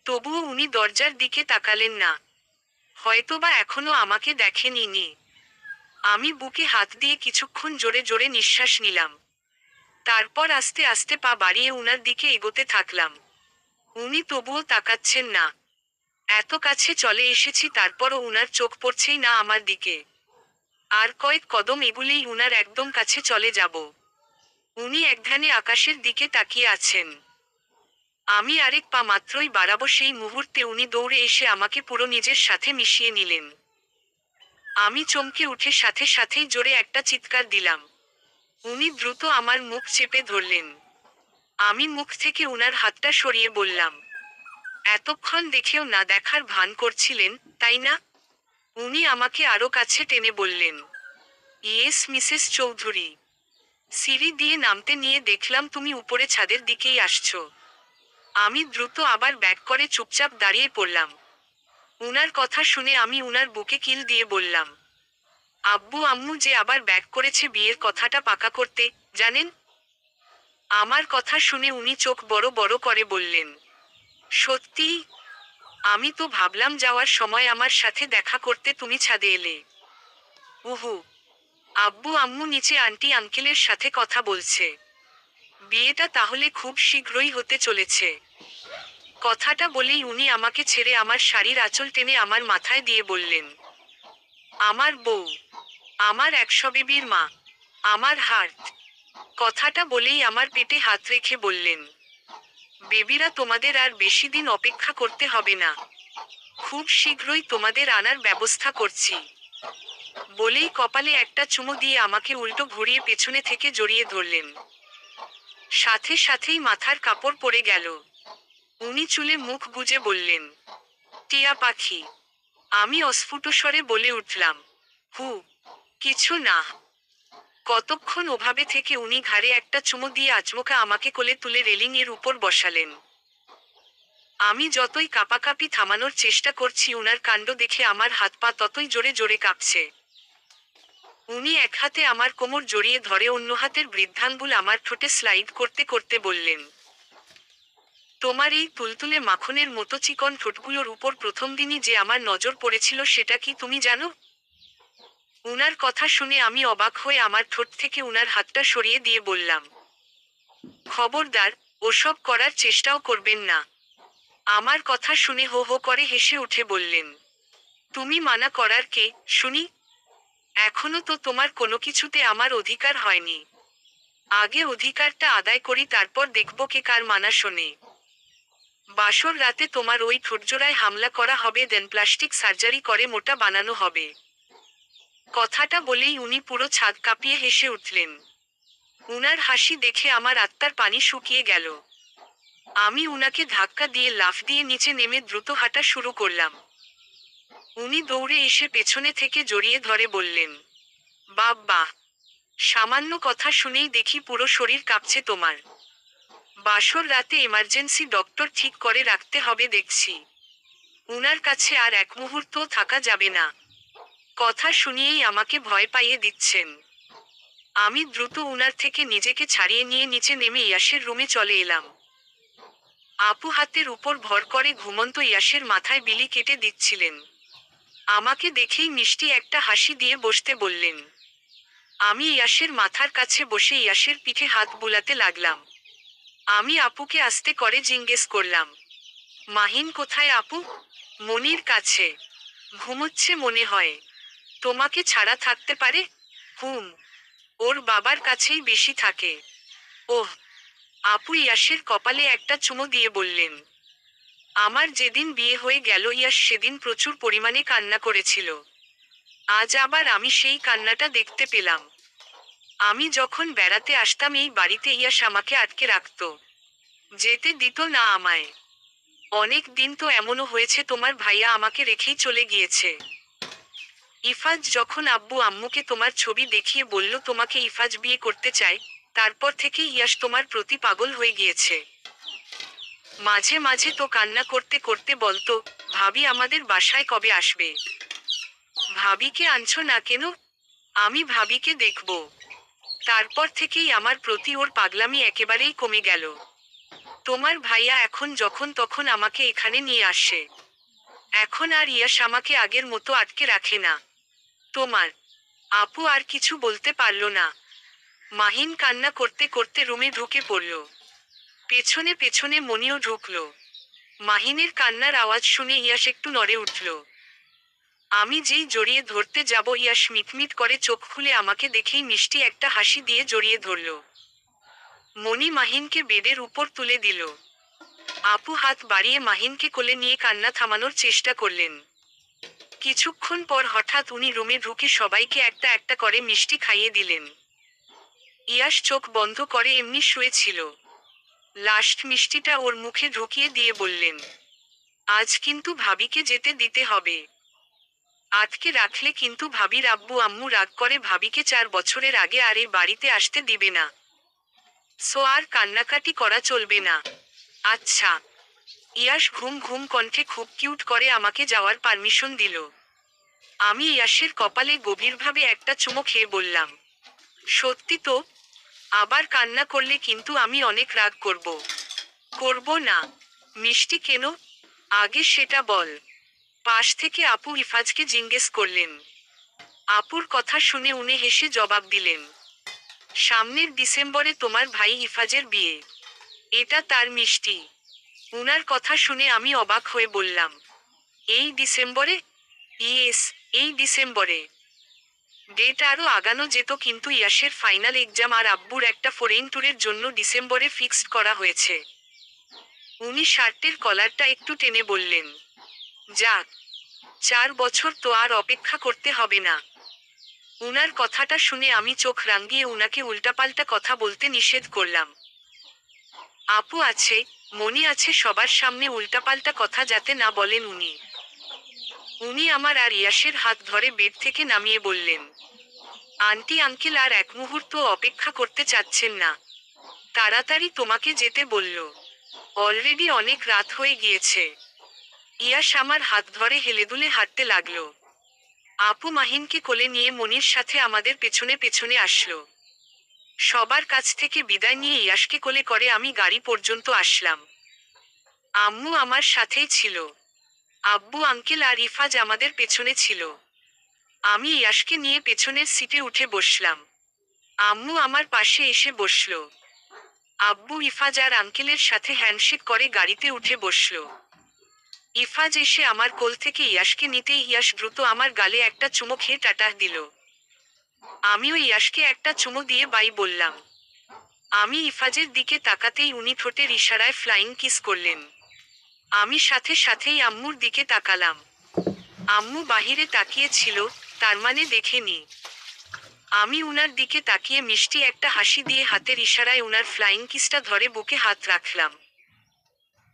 তবুও উনি দরজার দিকে তাকালেন না। হয়তোবা এখনো আমাকে দেখেননি। আমি বুকে হাত দিয়ে কিছুক্ষণ জোরে জোরে নিঃশ্বাস নিলাম। তারপর আস্তে আস্তে পা বাড়িয়ে উনার দিকে এগোতে থাকলাম। উনি তবুও তাকাচ্ছেন না। এত কাছে চলে এসেছি তারপরও উনার চোখ পড়ছেই না আমার দিকে। আর কয়েক কদম এগুলেই উনার একদম কাছে চলে যাব। উনি একধানে আকাশের দিকে তাকিয়ে আছেন। আমি আরেক পা মাত্রই বাড়াবো সেই মুহূর্তে উনি দৌড়ে এসে আমাকে পুরো নিজের সাথে মিশিয়ে নিলেন। আমি চমকে উঠে সাথে সাথেই জোরে একটা চিৎকার দিলাম। উনি দ্রুত আমার মুখ চেপে ধরলেন। আমি মুখ থেকে উনার হাতটা সরিয়ে বললাম, এতক্ষণ দেখেও না দেখার ভান করছিলেন, তাই না? উনি আমাকে আরো কাছে টেনে বললেন, ইয়েস মিসেস চৌধুরী। সিঁড়ি দিয়ে নামতে নিয়ে দেখলাম তুমি উপরে ছাদের দিকেই আসছো। আমি দ্রুত আবার ব্যাক করে চুপচাপ দাঁড়িয়ে পড়লাম। উনার কথা শুনে আমি উনার বুকে কিল দিয়ে বললাম, আব্বু আম্মু যে আবার ব্যাক করেছে বিয়ের কথাটা পাকা করতে, জানেন? আমার কথা শুনে উনি চোখ বড় বড় করে বললেন, সত্যি? আমি তো ভাবলাম যাওয়ার সময় আমার সাথে দেখা করতে তুমি ছাদে এলে। উহু। আব্বু আম্মু নিচে আন্টি আঙ্কেলের সাথে কথা বলছে। বিয়েটা তাহলে খুব শীঘ্রই হতে চলেছে। কথাটা বলেই উনি আমাকে ছেড়ে আমার শাড়ির আঁচল টেনে আমার মাথায় দিয়ে বললেন, আমার বউ, আমার 100 বেবির মা, আমার হার্ট। কথাটা বলেই আমার পেটে হাত রেখে বললেন, বেবিরা তোমাদের আর বেশি দিন অপেক্ষা করতে হবে না। খুব শীঘ্রই তোমাদের আনার ব্যবস্থা করছি। বলেই কপালে একটা চুমু দিয়ে আমাকে উল্টো ঘুরিয়ে পেছনে থেকে জড়িয়ে ধরলেন। সাথে সাথেই মাথার কাপড় পড়ে গেল। উনি চুলে মুখ গুজে বললেন, টিয়া পাখি। আমি অস্ফুট স্বরে বলে উঠলাম, হু, কিছু না। কতক্ষণ ওভাবে থেকে উনি ঘাড়ে একটা চুমু দিয়ে আচমকা আমাকে কোলে তুলে রেলিং এর উপর বসালেন। আমি যতই কাঁপাকাঁপি থামানোর চেষ্টা করছি উনার কাণ্ড দেখে আমার হাত পা ততই জোরে জোরে কাঁপছে। উনি এক হাতে আমার কোমর জড়িয়ে ধরে অন্য হাতের বৃদ্ধাঙ্গুল আমার ঠোঁটে স্লাইড করতে করতে বললেন, তোমার এই তুলতুলে মাখনের মতো চিকন ঠোঁটগুলোর উপর প্রথম দিনই যে আমার নজর পড়েছিল সেটা কি তুমি জানো? উনার কথা শুনে আমি অবাক হয়ে আমার ঠোঁট থেকে উনার হাতটা সরিয়ে দিয়ে বললাম, খবরদার, ওসব করার চেষ্টাও করবেন না। আমার কথা শুনে হো হো করে হেসে উঠে বললেন, তুমি মানা করার কে, শুনি? এখনো তো তোমার কোনো কিছুতে আমার অধিকার হয়নি। আগে অধিকারটা আদায় করি তারপর দেখব কে কার মানা শোনে। বাসর রাতে তোমার ওই ঠোঁটজোড়ায় হামলা করা হবে, দেন প্লাস্টিক সার্জারি করে মোটা বানানো হবে। কথাটা বলেই উনি পুরো ছাদ কাঁপিয়ে হেসে উঠলেন। উনার হাসি দেখে আমার আত্মার পানি শুকিয়ে গেল। আমি উনাকে ধাক্কা দিয়ে লাফ দিয়ে নিচে নেমে দ্রুত হাঁটা শুরু করলাম। উনি দৌড়ে এসে পেছনে থেকে জড়িয়ে ধরে বললেন, বাবা, সামান্য কথা শুনেই দেখি পুরো শরীর কাঁপছে তোমার। বাসর রাতে এমার্জেন্সি ডক্টর ঠিক করে রাখতে হবে দেখছি। উনার কাছে আর এক মুহূর্তও থাকা যাবে না। কথা শুনিয়েই আমাকে ভয় পাইয়ে দিচ্ছেন। আমি দ্রুত উনার থেকে নিজেকে ছাড়িয়ে নিয়ে নিচে নেমে ইয়াসের রুমে চলে এলাম। আপু হাতের উপর ভর করে ঘুমন্ত ইয়াসের মাথায় বিলি কেটে দিচ্ছিলেন। আমাকে দেখেই মিষ্টি একটা হাসি দিয়ে বসতে বললেন। আমি ইয়াসের মাথার কাছে বসে ইয়াসের পিঠে হাত বুলাতে লাগলাম। আমি আপুকে আস্তে করে জিজ্ঞেস করলাম, মাহিন কোথায় আপু? মনির কাছে। ঘুমোচ্ছে মনে হয়। তোমাকে ছাড়া থাকতে পারে? হুম। ওর বাবার কাছেই বেশি থাকে। ওহ। আপু ইয়াসের কপালে একটা চুমো দিয়ে বললেন। আমার যেদিন বিয়ে হয়ে গেল ইয়াস সেদিন প্রচুর পরিমাণে কান্না করেছিল। আজ আবার আমি সেই কান্নাটা দেখতে পেলাম। আমি যখন বেড়াতে আসতাম এই বাড়িতে ইয়াস আমাকে আটকে রাখতো। যেতে দিত না আমায়। অনেক দিন তো এমনও হয়েছে তোমার ভাইয়া আমাকে রেখেই চলে গিয়েছে। ইফাজ যখন আব্বু আম্মুকে তোমার ছবি দেখিয়ে বলল তোমাকে ইফাজ বিয়ে করতে চায়, তারপর থেকে ইয়াস তোমার প্রতি পাগল হয়ে গিয়েছে। মাঝে মাঝে তো কান্না করতে করতে বলতো, ভাবি আমাদের বাসায় কবে আসবে? ভাবিকে আনছো না কেন? আমি ভাবিকে দেখব। তারপর থেকেই আমার প্রতি ওর পাগলামি একেবারেই কমে গেল। তোমার ভাইয়া এখন যখন তখন আমাকে এখানে নিয়ে আসে। এখন আর ইয়াস আমাকে আগের মতো আটকে রাখে না। তোমার আপু আর কিছু বলতে পারল না। মাহিন কান্না করতে করতে রুমে ঢুকে পড়ল। পেছনে পেছনে মনিও ঢুকল। মাহিনের কান্নার আওয়াজ শুনে ইয়াস একটু নড়ে উঠল। আমি যেই জড়িয়ে ধরতে যাব ইয়াস মিটমিট করে চোখ খুলে আমাকে দেখেই মিষ্টি একটা হাসি দিয়ে জড়িয়ে ধরল। মনি মাহিনকে বেডের উপর তুলে দিল। আপু হাত বাড়িয়ে মাহিনকে কোলে নিয়ে কান্না থামানোর চেষ্টা করলেন। কিছুক্ষণ পর হঠাৎ উনি রুমে ঢুকে সবাইকে একটা একটা করে মিষ্টি খাইয়ে দিলেন। ইয়াস চোখ বন্ধ করে এমনি শুয়েছিল। লাস্ট মিষ্টিটা ওর মুখে ঢুকিয়ে দিয়ে বললেন, আজ কিন্তু ভাবিকে যেতে দিতে হবে। আটকে রাখলে কিন্তু ভাবির আব্বু আম্মু রাগ করে ভাবিকে 4 বছরের আগে আর এই বাড়িতে আসতে দিবে না। সো আর কান্নাকাটি করা চলবে না। আচ্ছা। ইয়াস ঘুম ঘুম কণ্ঠে খুব কিউট করে আমাকে যাওয়ার পারমিশন দিল। আমি ইয়াসের কপালে গভীরভাবে একটা চুমো খেয়ে বললাম, সত্যি তো? আবার কান্না করলে কিন্তু আমি অনেক রাগ করব। করব না? মিষ্টি কেন? আগে সেটা বল। পাশ থেকে আপু ইফাজকে জিজ্ঞেস করলেন। আপুর কথা শুনে উনি হেসে জবাব দিলেন, সামনের ডিসেম্বরে তোমার ভাই ইফাজের বিয়ে। এটা তার মিষ্টি। উনার কথা শুনে আমি অবাক হয়ে বললাম, এই ডিসেম্বরে? ইয়েস, এই ডিসেম্বরে। ডেট আরও আগানো যেত কিন্তু ইয়াসের ফাইনাল এক্সাম আর আব্বুর একটা ফরেন ট্যুরের জন্য ডিসেম্বরে ফিক্সড করা হয়েছে। উনি শার্টের কলারটা একটু টেনে বললেন, যাক, 4 বছর তো আর অপেক্ষা করতে হবে না। উনার কথাটা শুনে আমি চোখ রাঙিয়ে উনাকে উল্টাপাল্টা কথা বলতে নিষেধ করলাম। আপু আছে, মনি আছে, সবার সামনে উল্টাপাল্টা কথা যাতে না বলেন উনি। উনি আমার আর ইয়াসের হাত ধরে বেড থেকে নামিয়ে বললেন, আন্টি আঙ্কেল আর এক মুহূর্ত অপেক্ষা করতে চাচ্ছেন না। তাড়াতাড়ি তোমাকে যেতে বলল। অলরেডি অনেক রাত হয়ে গিয়েছে। ইয়াস আমার হাত ধরে হেলেদুলে হাঁটতে লাগলো। আপু মাহিনকে কোলে নিয়ে মনির সাথে আমাদের পেছনে পেছনে আসলো। সবার কাছ থেকে বিদায় নিয়ে ইয়াসকে কোলে করে আমি গাড়ি পর্যন্ত আসলাম। আম্মু আমার সাথেই ছিল। আব্বু আঙ্কেল আর ইফাজ আমাদের পেছনে ছিল। আমি ইয়াসকে নিয়ে পেছনের সিটে উঠে বসলাম। আম্মু আমার পাশে এসে বসলো। আব্বু ইফাজ আর আঙ্কেলের সাথে হ্যান্ডশেক করে গাড়িতে উঠে বসলো। ইফাজ এসে আমার কোল থেকে ইয়াসকে নিতেই ইয়াস দ্রুত আমার গালে একটা চুমো খেয়ে টাটা দিল। আমিও ইয়াসকে একটা চুমো দিয়ে বাই বললাম। আমি ইফাজের দিকে তাকাতেই উনি ঠোঁটের ইশারায় ফ্লাইং কিস করলেন। আমি সাথে সাথেই আম্মুর দিকে তাকালাম। আম্মু বাহিরে তাকিয়ে ছিল, তার মানে দেখেনি। আমি উনার দিকে তাকিয়ে মিষ্টি একটা হাসি দিয়ে হাতের ইশারায় উনার ফ্লাইং কিসটা ধরে বুকে হাত রাখলাম।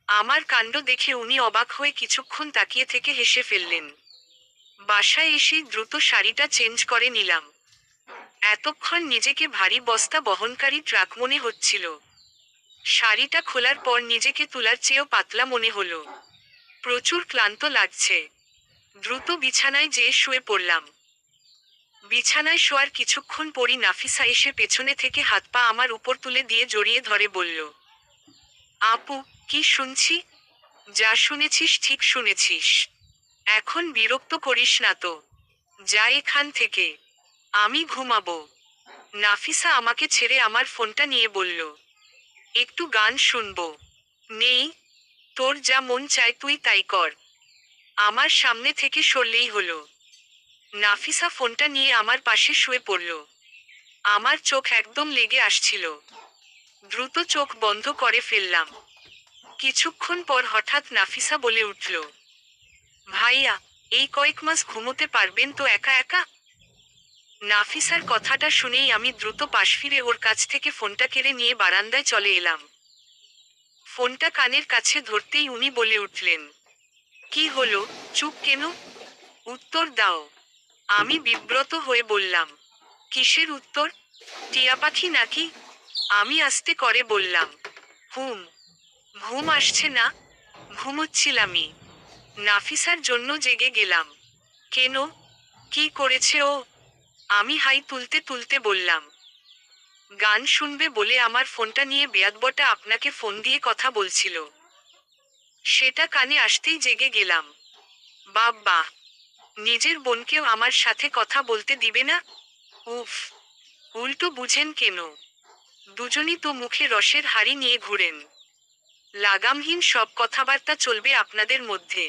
আমার কাণ্ড দেখে উনি অবাক হয়ে কিছুক্ষণ তাকিয়ে থেকে হেসে ফেললেন। বাসায় এসেই দ্রুত শাড়িটা চেঞ্জ করে নিলাম। এতক্ষণ নিজেকে ভারী বস্তা বহনকারী ট্রাক মনে হচ্ছিল। শাড়িটা খোলার পর নিজেকে তুলার চেয়েও পাতলা মনে হলো। প্রচুর ক্লান্ত লাগছে। দ্রুত বিছানায় যেয়ে শুয়ে পড়লাম। বিছানায় শোয়ার কিছুক্ষণ পরই নাফিসা এসে পেছনে থেকে হাত পা আমার উপর তুলে দিয়ে জড়িয়ে ধরে বলল, আপু, কি শুনছি? যা শুনেছিস ঠিক শুনেছিস। এখন বিরক্ত করিস না তো। যা এখান থেকে। আমি ঘুমাবো। নাফিসা আমাকে ছেড়ে আমার ফোনটা নিয়ে বলল, একটু গান শুনবো। নেই, তোর যা মন চায় তুই তাই কর। আমার সামনে থেকে সরলেই হলো। নাফিসা ফোনটা নিয়ে আমার পাশে শুয়ে পড়ল। আমার চোখ একদম লেগে আসছিল। দ্রুত চোখ বন্ধ করে ফেললাম। কিছুক্ষণ পর হঠাৎ নাফিসা বলে উঠল, ভাইয়া, এই কয়েক মাস ঘুমোতে পারবেন তো একা একা? নাফিসার কথাটা শুনেই আমি দ্রুত পাশ ফিরে ওর কাছ থেকে ফোনটা কেড়ে নিয়ে বারান্দায় চলে এলাম। ফোনটা কানের কাছে ধরতেই উনি বলে উঠলেন, কি হলো, চুপ কেন? উত্তর দাও। আমি বিব্রত হয়ে বললাম, কিসের উত্তর? টিয়া পাখি নাকি? আমি আস্তে করে বললাম, হুম। ঘুম আসছে না? ঘুমোচ্ছিলামই। নাফিসার জন্য জেগে গেলাম। কেন? কি করেছে ও? আমি হাই তুলতে তুলতে বললাম, গান শুনবে বলে আমার ফোনটা নিয়ে বেয়াদবটা আপনাকে ফোন দিয়ে কথা বলছিল। সেটা কানে আসতেই জেগে গেলাম। বাবা, নিজের বোনকেও আমার সাথে কথা বলতে দিবে না? উফ, উল্টো বুঝেন কেন? দুজনই তো মুখে রসের হাড়ি নিয়ে ঘুরেন। লাগামহীন সব কথাবার্তা চলবে আপনাদের মধ্যে।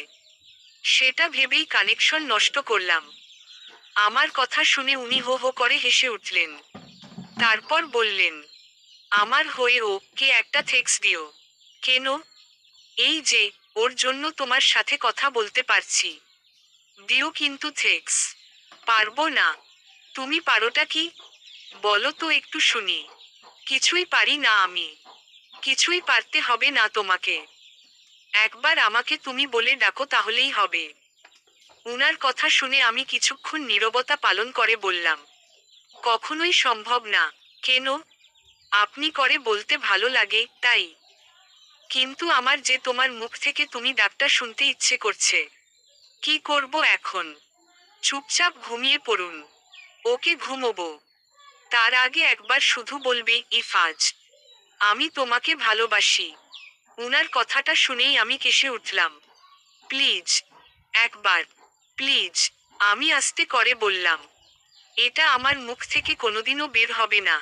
সেটা ভেবেই কানেকশন নষ্ট করলাম। আমার কথা শুনে উনি হো হো করে হেসে উঠলেন। তারপর বললেন, আমার হয়ে ও কে একটা থেক্স দিও। কেন? এই যে, ওর জন্য তোমার সাথে কথা বলতে পারছি। দিও কিন্তু থেক্স। পারবো না। তুমি পারোটা কি? বলো তো একটু শুনি। কিছুই পারি না আমি। কিছুই পারতে হবে না তোমাকে। একবার আমাকে তুমি বলে ডাকো তাহলেই হবে। উনার কথা শুনে আমি কিছুক্ষণ নীরবতা পালন করে বললাম, কখনোই সম্ভব না। কেন? আপনি করে বলতে ভালো লাগে, তাই। কিন্তু আমার যে তোমার মুখ থেকে তুমি ডাকটা শুনতে ইচ্ছে করছে। কি করব এখন? চুপচাপ ঘুমিয়ে পড়ুন। ওকে ঘুমোবো। তার আগে একবার শুধু বলবে, ইফাজ, আমি তোমাকে ভালোবাসি। উনার কথাটা শুনেই আমি কেসে উঠলাম। প্লিজ, একবার, প্লিজ। আমি আস্তে করে বললাম, এটা আমার মুখ থেকে কোনোদিনও বের হবে না।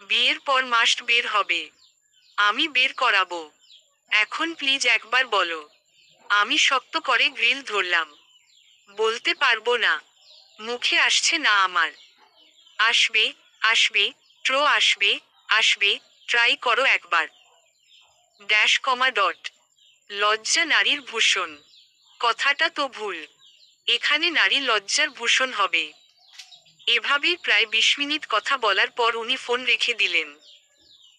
বিয়ের পর মাস্ট বের হবে। আমি বের করাবো। এখন প্লিজ একবার বলো। আমি শক্ত করে গ্রিল ধরলাম। বলতে পারবো না। মুখে আসছে না আমার। আসবে, আসবে, আসবে, আসবে, ট্রাই করো একবার। Dash comma dot. লজ্জা নারীর ভূষণ। কথাটা তো ভুল। এখানে নারী লজ্জার ভূষণ হবে। এভাবেই প্রায় 20 মিনিট কথা বলার পর উনি ফোন রেখে দিলেন।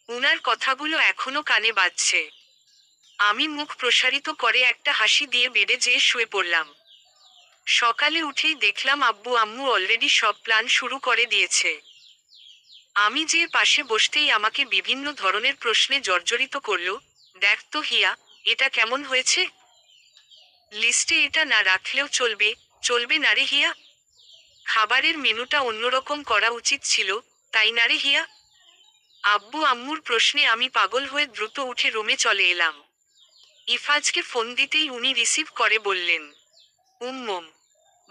উনার কথাগুলো এখনো কানে বাজছে। আমি মুখ প্রসারিত করে একটা হাসি দিয়ে বেডে যেয়ে শুয়ে পড়লাম। সকালে উঠেই দেখলাম আব্বু আম্মু অলরেডি সব প্ল্যান শুরু করে দিয়েছে। আমি যে পাশে বসতেই আমাকে বিভিন্ন ধরনের প্রশ্নে জর্জরিত করল, দেখ তো হিয়া, এটা কেমন হয়েছে? লিস্টে এটা না রাখলেও চলবে, চলবে না রে হিয়া? খাবারের মেনুটা অন্যরকম করা উচিত ছিল, তাই না রে হিয়া? আব্বু আম্মুর প্রশ্নে আমি পাগল হয়ে দ্রুত উঠে রুমে চলে এলাম। ইফাজকে ফোন দিতেই উনি রিসিভ করে বললেন, উম্মম,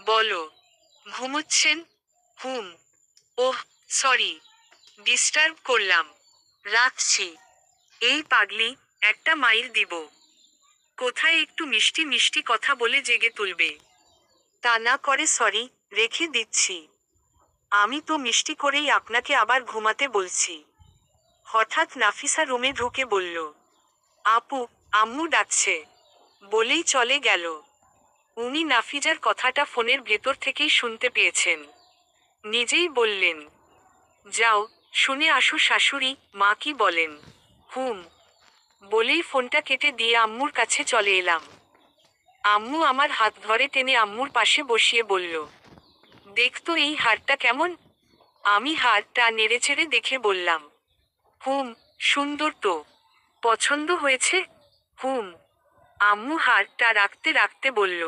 বলো। ঘুমোচ্ছেন? হুম। ওহ, সরি, ডিস্টার্ব করলাম। রাখছি। এই পাগলি, একটা মাইর দিব। কোথায় একটু মিষ্টি মিষ্টি কথা বলে জেগে তুলবে। তা না করে সরি, রেখে দিচ্ছি। আমি তো মিষ্টি করেই আপনাকে আবার ঘুমাতে বলছি। হঠাৎ নাফিসা রুমে ঢুকে বলল, আপু, আম্মু ডাকছে। বলেই চলে গেল। উনি নাফিজার কথাটা ফোনের ভেতর থেকেই শুনতে পেয়েছেন। নিজেই বললেন, যাও, শুনে আসো শাশুড়ি মা কি বলেন। হুম। বলেই ফোনটা কেটে দিয়ে আম্মুর কাছে চলে এলাম। আম্মু আমার হাত ধরে টেনে আম্মুর পাশে বসিয়ে বলল, দেখতো এই হারটা কেমন? আমি হারটা নেড়েচেড়ে দেখে বললাম, হুম, সুন্দর তো। পছন্দ হয়েছে? হুম। আম্মু হারটা রাখতে রাখতে বলল,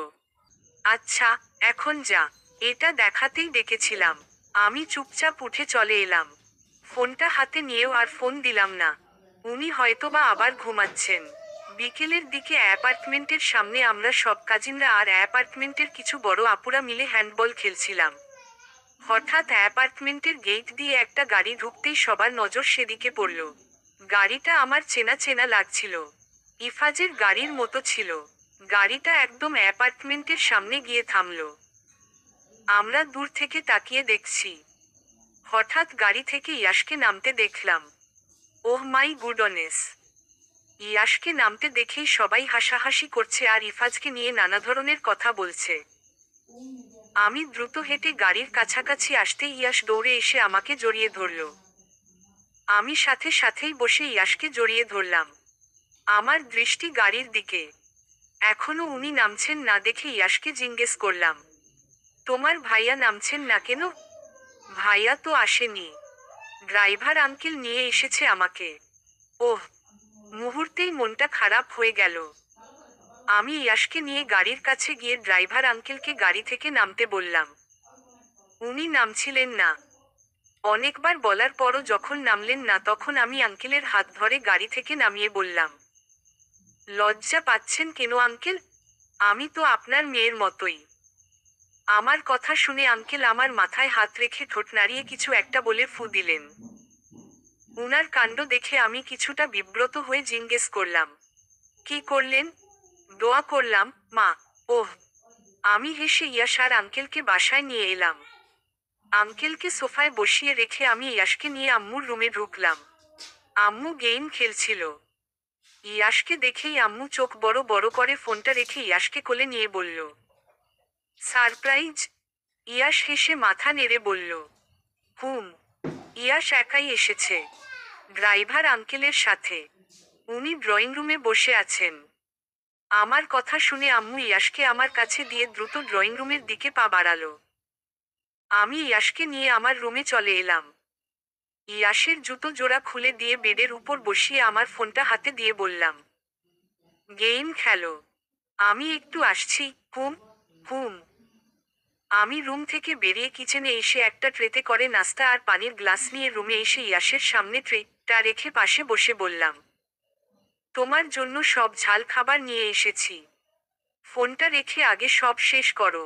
আচ্ছা, এখন যা। এটা দেখাতেই ডেকেছিলাম। আমি চুপচাপ উঠে চলে এলাম। ফোনটা হাতে নিয়েও আর ফোন দিলাম না। উনি হয়তোবা আবার ঘুমাচ্ছেন। বিকেলের দিকে অ্যাপার্টমেন্টের সামনে আমরা সব কাজিনরা আর অ্যাপার্টমেন্টের কিছু বড় আপুরা মিলে হ্যান্ডবল খেলছিলাম। হঠাৎ অ্যাপার্টমেন্টের গেট দিয়ে একটা গাড়ি ঢুকতেই সবার নজর সেদিকে পড়ল। গাড়িটা আমার চেনা চেনা লাগছিল। ইফাজের গাড়ির মতো ছিল। গাড়িটা একদম অ্যাপার্টমেন্টের সামনে গিয়ে থামল। আমরা দূর থেকে তাকিয়ে দেখছি। হঠাৎ গাড়ি থেকে ইয়াশকে নামতে দেখলাম। ওহ মাই গুডনেস! ইয়াশকে নামতে দেখেই সবাই হাসাহাসি করছে আর ইফাজকে নিয়ে নানা ধরনের কথা বলছে। আমি দ্রুত হেঁটে গাড়ির কাছাকাছি আসতেই ইয়াশ দৌড়ে এসে আমাকে জড়িয়ে ধরল। আমি সাথে সাথেই বসে ইয়াশকে জড়িয়ে ধরলাম। আমার দৃষ্টি গাড়ির দিকে। এখনো উনি নামছেন না দেখে ইয়াশকে জিজ্ঞেস করলাম, তোমার ভাইয়া নামছেন না কেন? ভাইয়া তো আসেনি, ড্রাইভার আঙ্কেল নিয়ে এসেছে আমাকে। ওহ! মুহূর্তেই মনটা খারাপ হয়ে গেল। আমি ইয়াশকে নিয়ে গাড়ির কাছে গিয়ে ড্রাইভার আঙ্কেলকে গাড়ি থেকে নামতে বললাম। উনি নামছিলেন না। অনেকবার বলার পরও যখন নামলেন না তখন আমি আঙ্কেলের হাত ধরে গাড়ি থেকে নামিয়ে বললাম, লজ্জা পাচ্ছেন কেন আঙ্কেল? আমি তো আপনার মেয়ের মতোই। আমার কথা শুনে আঙ্কেল আমার মাথায় হাত রেখে ঠোঁট নাড়িয়ে কিছু একটা বলে ফু দিলেন। উনার কাণ্ড দেখে আমি কিছুটা বিব্রত হয়ে জিজ্ঞেস করলাম, কি করলেন? দোয়া করলাম, মা। ওহ! আমি হেসে ইয়াশ আর আঙ্কেলকে বাসায় নিয়ে এলাম। আঙ্কেলকে সোফায় বসিয়ে রেখে আমি ইয়াশকে নিয়ে আম্মুর রুমে ঢুকলাম। আম্মু গেম খেলছিল। ইয়াশকে দেখেই আম্মু চোখ বড় বড় করে ফোনটা রেখে ইয়াশকে কোলে নিয়ে বলল, সারপ্রাইজ? ইয়াশ হেসে মাথা নেড়ে বলল, হুম। ইয়াশ একাই এসেছে, ড্রাইভার আঙ্কেলের সাথে। উনি ড্রয়িং রুমে বসে আছেন। আমার কথা শুনে আম্মু ইয়াশকে আমার কাছে দিয়ে দ্রুত ড্রয়িং রুমের দিকে পা বাড়ালো। আমি ইয়াশকে নিয়ে আমার রুমে চলে এলাম। ইয়াশের জুতো জোড়া খুলে দিয়ে বেডের উপর বসিয়ে আমার ফোনটা হাতে দিয়ে বললাম, গেম খেলো, আমি একটু আসছি। হুম হুম। আমি রুম থেকে বেরিয়ে কিচেনে এসে একটা ট্রেতে করে নাস্তা আর পানির গ্লাস নিয়ে রুমে এসে ইয়াশের সামনে ট্রেটা রেখে পাশে বসে বললাম, তোমার জন্য সব ঝাল খাবার নিয়ে এসেছি। ফোনটা রেখে আগে সব শেষ করো।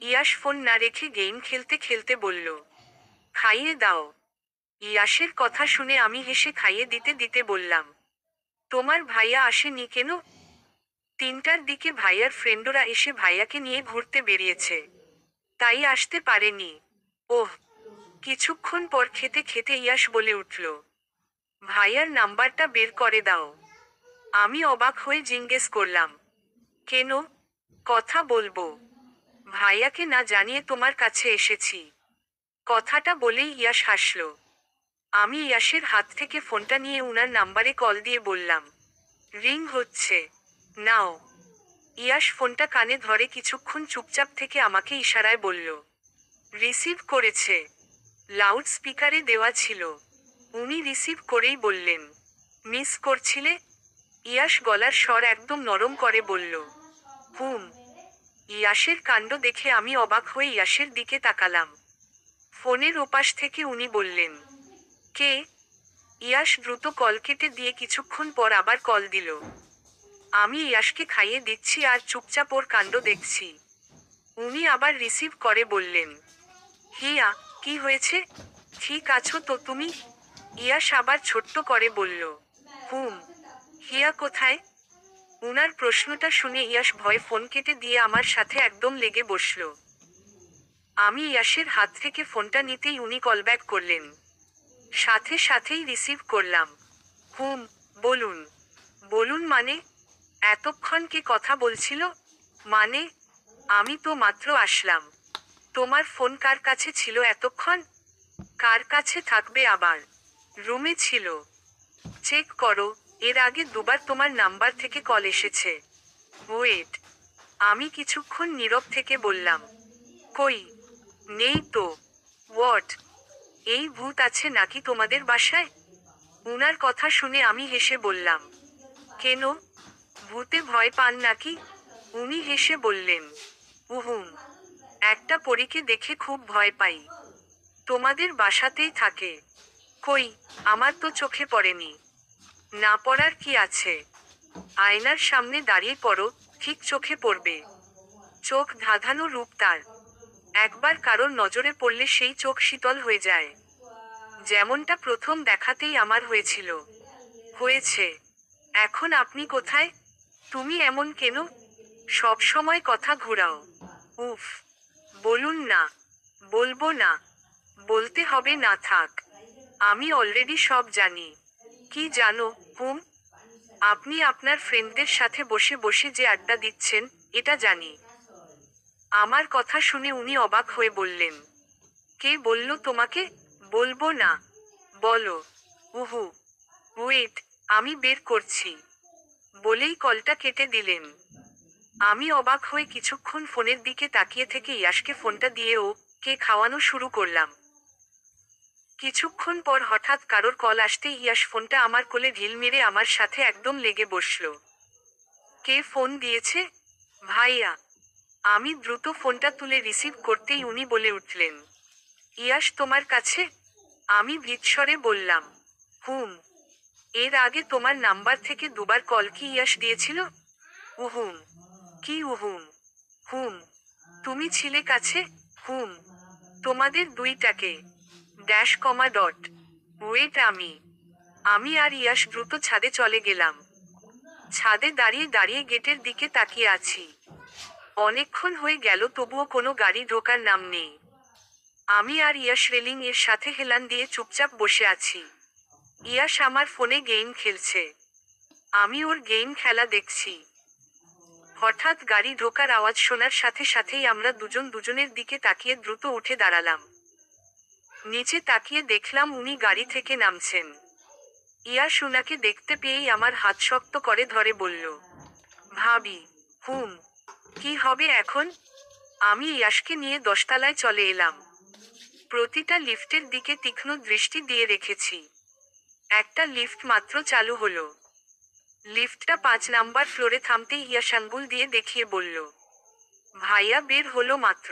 ইয়াশ ফোন না রেখে গেম খেলতে খেলতে বলল, খাইয়ে দাও। ইয়াশের কথা শুনে আমি হেসে খাইয়ে দিতে দিতে বললাম, তোমার ভাইয়া আসেনি কেন? 3টার দিকে ভাইয়ার ফ্রেন্ডরা এসে ভাইয়াকে নিয়ে ঘুরতে বেরিয়েছে, তাই আসতে পারেনি। ওহ! কিছুক্ষণ পর খেতে খেতে ইয়াশ বলে উঠল, ভাইয়ার নাম্বারটা বের করে দাও। আমি অবাক হয়ে জিজ্ঞেস করলাম, কেন? কথা বলবো। ভাইয়াকে না জানিয়ে তোমার কাছে এসেছি। কথাটা বলেই ইয়াশ হাসল। আমি ইয়াশের হাত থেকে ফোনটা নিয়ে উনার নাম্বারে কল দিয়ে বললাম, রিং হচ্ছে, নাও। ইয়াশ ফোনটা কানে ধরে কিছুক্ষণ চুপচাপ থেকে আমাকে ইশারায় বলল, রিসিভ করেছে। লাউড স্পিকারে দেওয়া ছিল। উনি রিসিভ করেই বললেন, মিস করছিলে? ইয়াশ গলার স্বর একদম নরম করে বলল, হুম। ইয়াশের কাণ্ড দেখে আমি অবাক হয়ে ইয়াশের দিকে তাকালাম। ফোনের ওপাশ থেকে উনি বললেন, কে? ইয়াশ দ্রুত কল কেটে দিয়ে কিছুক্ষণ পর আবার কল দিল। আমি ইয়াশকে খাইয়ে দিচ্ছি আর চুপচাপ ওর কাণ্ড দেখছি। উনি আবার রিসিভ করে বললেন, হিয়া, কি হয়েছে? ঠিক আছো তো তুমি? ইয়াশ আবার ছোট্ট করে বলল, হুম। হিয়া কোথায়? উনার প্রশ্নটা শুনে ইয়াশ ভয়ে ফোন কেটে দিয়ে আমার সাথে একদম লেগে বসল। আমি ইয়াশের হাত থেকে ফোনটা নিতেই উনি কলব্যাক করলেন। সাথে সাথেই রিসিভ করলাম। হুম, বলুন। বলুন মানে? এতক্ষণ কে কথা বলছিল? মানে? আমি তো মাত্র আসলাম। তোমার ফোন কার কাছে ছিল এতক্ষণ? কার কাছে থাকবে আবার? রুমে ছিল। চেক করো, এর আগে দুবার তোমার নাম্বার থেকে কল এসেছে। ওয়েট। আমি কিছুক্ষণ নীরব থেকে বললাম, কই? নেই তো। হোয়াট? এই ভূত আছে নাকি তোমাদের বাসায়? উনার কথা শুনে আমি হেসে বললাম, কেন? ভূতে ভয় পান নাকি? উনি হেসে বললেন, উহুম। একটা পরীকে দেখে খুব ভয় পাই। তোমাদের বাসাতেই থাকে। কই, আমার তো চোখে পড়েনি। না পড়ার কি আছে? আয়নার সামনে দাঁড়িয়ে পড়ো, ঠিক চোখে পড়বে। চোখ ধাঁধানো রূপ তার। একবার কারোর নজরে পড়লে সেই চোখ শীতল হয়ে যায়। যেমনটা প্রথম দেখাতেই আমার হয়েছিল। হয়েছে। এখন আপনি কোথায়? তুমি এমন কেন? সব সময় কথা ঘুরাও। উফ। বলুন না। বলবো না। বলতে হবে না থাক। আমি অলরেডি সব জানি। কি জানো, হুম? আপনি আপনার ফ্রেন্ডদের সাথে বসে বসে যে আড্ডা দিচ্ছেন, এটা জানি। আমার কথা শুনে উনি অবাক হয়ে বললেন, কে বলল তোমাকে? বলবো না। বলো। উহু। ওয়েট, আমি বের করছি। বলেই কলটা কেটে দিলেন। আমি অবাক হয়ে কিছুক্ষণ ফোনের দিকে তাকিয়ে থেকে ইয়াশকে ফোনটা দিয়ে কে খাওয়ানো শুরু করলাম। কিছুক্ষণ পর হঠাৎ কারোর কল আসতেই ইয়াশ ফোনটা আমার কোলে ঢিল মেরে আমার সাথে একদম লেগে বসলো। কে ফোন দিয়েছে? ভাইয়া। আমি দ্রুত ফোনটা তুলে রিসিভ করতেই উনি বলে উঠলেন, ইয়াশ তোমার কাছে? আমি ভীতস্বরে বললাম, হুম। এর আগে তোমার নাম্বার থেকে দুবার কল কি ইয়াশ দিয়েছিল? উহুম। কি উহুম? হুম। তুমি ছিলে কাছে? হুম। তোমাদের দুইটাকে ড্যাশ কমা ডট। ওয়েট আমি আমি আর ইয়াশ দ্রুত ছাদে চলে গেলাম। ছাদে দাঁড়িয়ে দাঁড়িয়ে গেটের দিকে তাকিয়ে আছি। অনেকক্ষণ হয়ে গেল তবুও কোনো গাড়ি ঢোকার নাম নেই। আমি আর ইয়াশ রেলিং এর সাথে হেলান দিয়ে চুপচাপ বসে আছি। ইয়াশ আমার ফোনে গেম খেলছে। আমি ওর গেম খেলা দেখছি। হঠাৎ গাড়ি ঢোকার আওয়াজ শোনার সাথে সাথেই আমরা দুজন দুজনের দিকে তাকিয়ে দ্রুত উঠে দাঁড়ালাম। নিচে তাকিয়ে দেখলাম উনি গাড়ি থেকে নামছেন। ইয়াশ উনাকে দেখতে পেয়েই আমার হাত শক্ত করে ধরে বলল, ভাবি। হুম। কি হবে এখন? আমি ইয়াশকে নিয়ে 10 তলায় চলে এলাম। প্রতিটা লিফটের দিকে তীক্ষ্ণ দৃষ্টি দিয়ে রেখেছি। একটা লিফট মাত্র চালু হলো। লিফটটা 5 নাম্বার ফ্লোরে থামতেই ইয়াশ আঙ্গুল দিয়ে দেখিয়ে বলল, ভাইয়া বের হলো মাত্র।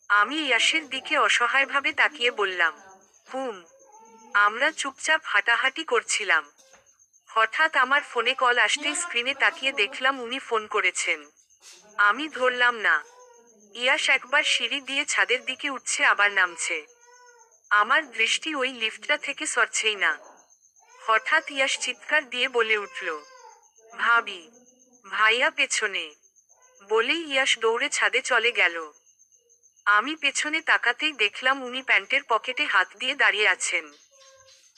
আমি ইয়াশের দিকে অসহায়ভাবে তাকিয়ে বললাম, হুম। আমরা চুপচাপ হাঁটাহাঁটি করছিলাম। হঠাৎ আমার ফোনে কল আসতেই স্ক্রিনে তাকিয়ে দেখলাম উনি ফোন করেছেন। আমি ধরলাম না। ইয়াশ একবার সিঁড়ি দিয়ে ছাদের দিকে উঠছে আবার নামছে। আমার দৃষ্টি ওই লিফটটা থেকে সরছেই না। হঠাৎ ইয়াশ চিৎকার দিয়ে বলে উঠল, ভাবি। ভাইয়া পেছনে। বলেই ইয়াশ দৌড়ে ছাদে চলে গেল। আমি পেছনে তাকাতেই দেখলাম উনি প্যান্টের পকেটে হাত দিয়ে দাঁড়িয়ে আছেন।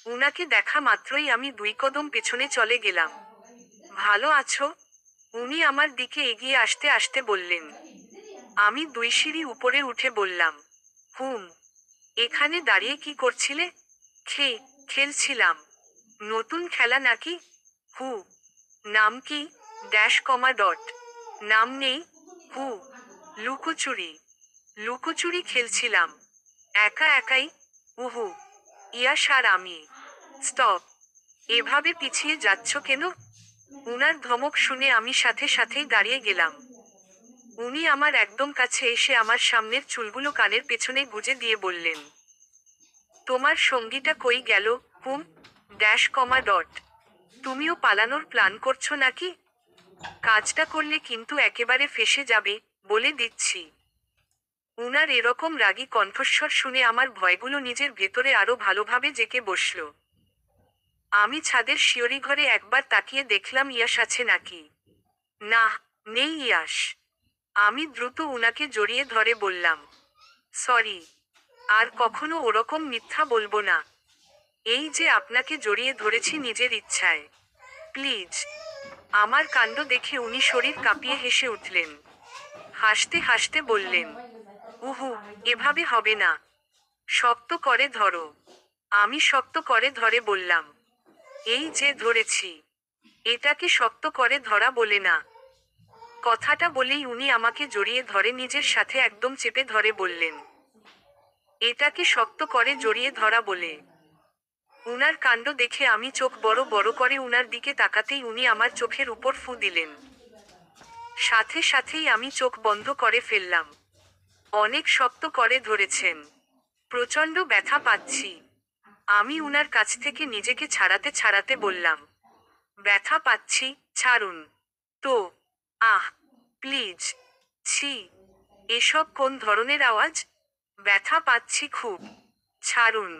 উনাকে দেখা মাত্রই আমি 2 কদম পেছনে চলে গেলাম। ভালো আছো? উনি আমার দিকে এগিয়ে আসতে আসতে বললেন। আমি 2 সিঁড়ি উপরে উঠে বললাম, হুম। এখানে দাঁড়িয়ে কি করছিলে? খেলছিলাম। নতুন খেলা নাকি? হু। নাম কি? Dash comma dot. নাম নেই? হু। লুকোচুরি। লুকোচুরি খেলছিলাম। একা একাই? উহু। ইয়াশ আর আমি। স্টপ। এভাবে পিছিয়ে যাচ্ছ কেন? উনার ধমক শুনে আমি সাথে সাথেই দাঁড়িয়ে গেলাম। উনি আমার একদম কাছে এসে আমার সামনের চুলগুলো কানের পেছনে গুজে দিয়ে বললেন, তোমার সঙ্গীটা কই গেল? হুম। Dash comma dot. তুমিও পালানোর প্ল্যান করছো নাকি? কাজটা করলে কিন্তু একেবারে ফেঁসে যাবে, বলে দিচ্ছি। উনার এরকম রাগী কণ্ঠস্বর শুনে আমার ভয়গুলো নিজের ভেতরে আরো ভালোভাবে জেঁকে বসল। আমি ছাদের শিয়রিঘরে একবার তাকিয়ে দেখলাম ইয়াশ আছে নাকি। না, নেই ইয়াশ। আমি দ্রুত উনাকে জড়িয়ে ধরে বললাম, সরি। আর কখনো ওরকম মিথ্যা বলবো না। এই যে আপনাকে জড়িয়ে ধরেছি নিজের ইচ্ছায়। প্লিজ। আমার কাণ্ড দেখে উনি শরীর কাঁপিয়ে হেসে উঠলেন। হাসতে হাসতে বললেন, উহু। এভাবে হবে না। শক্ত করে ধরো। আমি শক্ত করে ধরে বললাম, এই যে ধরেছি। এটাকে শক্ত করে ধরা বলে না। কথাটা বলেই উনি আমাকে জড়িয়ে ধরে নিজের সাথে একদম চেপে ধরে বললেন, এটাকে শক্ত করে জড়িয়ে ধরা বলে। উনার কাণ্ড দেখে আমি চোখ বড় বড় করে উনার দিকে তাকাতেই উনি আমার চোখের উপর ফু দিলেন। সাথে সাথেই আমি চোখ বন্ধ করে ফেললাম। অনেক শক্ত করে ধরেছেন। প্রচণ্ড ব্যথা পাচ্ছি। আমি উনার কাছ থেকে নিজেকে ছাড়াতে ছাড়াতে বললাম, ব্যথা পাচ্ছি, ছাড়ুন। তো। আহ। প্লিজ। ছি। এসব কোন ধরনের আওয়াজ? ব্যথা পাচ্ছি খুব। ছাড়ুন।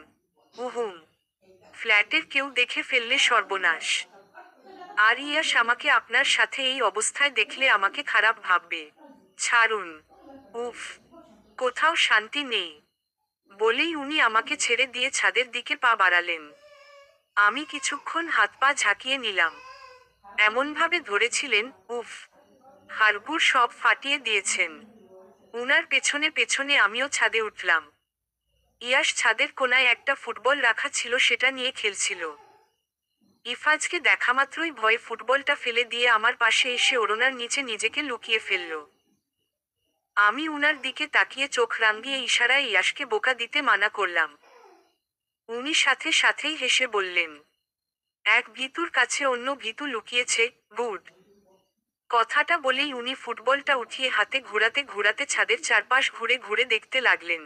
উহুম। ফ্ল্যাটের কেউ দেখে ফেললে সর্বনাশ। আর ইয়াশ আমাকে আপনার সাথে এই অবস্থায় দেখলে আমাকে খারাপ ভাববে। ছাড়ুন। উফ। কোথাও শান্তি নেই। বলেই উনি আমাকে ছেড়ে দিয়ে ছাদের দিকে পা বাড়ালেন। আমি কিছুক্ষণ হাত পা ঝাঁকিয়ে নিলাম। এমনভাবে ধরেছিলেন, উফ, হাড়গোড় সব ফাটিয়ে দিয়েছেন। উনার পেছনে পেছনে আমিও ছাদে উঠলাম। ইয়াস ছাদের কোনায় একটা ফুটবল রাখা ছিল, সেটা নিয়ে খেলছিল। ইফাজকে দেখামাত্রই ভয়ে ফুটবলটা ফেলে দিয়ে আমার পাশে এসে ওড়নার নিচে নিজেকে লুকিয়ে ফেলল। আমি উনার দিকে তাকিয়ে চোখ রাঙিয়ে ইশারায় ইয়াসকে বোকা দিতে মানা করলাম। উনি সাথে সাথেই হেসে বললেন, এক ভীতুর কাছে অন্য ভীতু লুকিয়েছে, গুড। কথাটা বলেই উনি ফুটবলটা উঠিয়ে হাতে ঘুরাতে ঘুরাতে ছাদের চারপাশ ঘুরে ঘুরে দেখতে লাগলেন।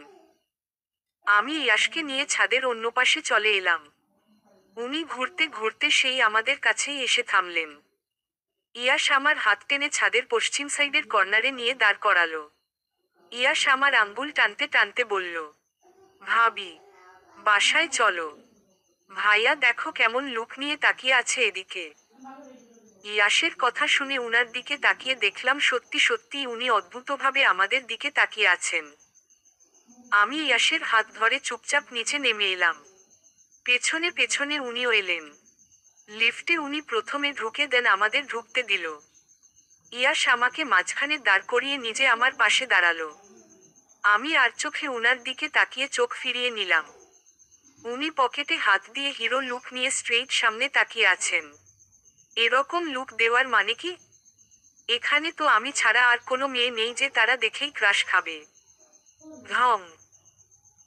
আমি ইয়াসকে নিয়ে ছাদের অন্য পাশে চলে এলাম। উনি ঘুরতে ঘুরতে সেই আমাদের কাছেই এসে থামলেন। ইয়াস আমার হাত টেনে ছাদের পশ্চিম সাইডের কর্নারে নিয়ে দাঁড় করালো। ইয়াস আমার আঙ্গুল টানতে টানতে বলল, ভাবি, বাসায় চলো। ভাইয়া দেখো কেমন লুক নিয়ে তাকিয়ে আছে এদিকে। ইয়াসের কথা শুনে উনার দিকে তাকিয়ে দেখলাম সত্যি সত্যি উনি অদ্ভুতভাবে আমাদের দিকে তাকিয়ে আছেন। আমি ইয়াসের হাত ধরে চুপচাপ নিচে নেমে এলাম। পেছনে পেছনে উনিও এলেন। লিফটে উনি প্রথমে ঢুকে দেন আমাদের ঢুকতে দিল। ইয়াস আমাকে মাঝখানে দাঁড় করিয়ে নিজে আমার পাশে দাঁড়ালো। আমি আর চোখে উনার দিকে তাকিয়ে চোখ ফিরিয়ে নিলাম। উনি পকেটে হাত দিয়ে হিরো লুক নিয়ে স্ট্রেইট সামনে তাকিয়ে আছেন। এরকম লুক দেওয়ার মানে কি? এখানে তো আমি ছাড়া আর কোনো মেয়ে নেই যে তারা দেখেই ক্রাশ খাবে। ঢং।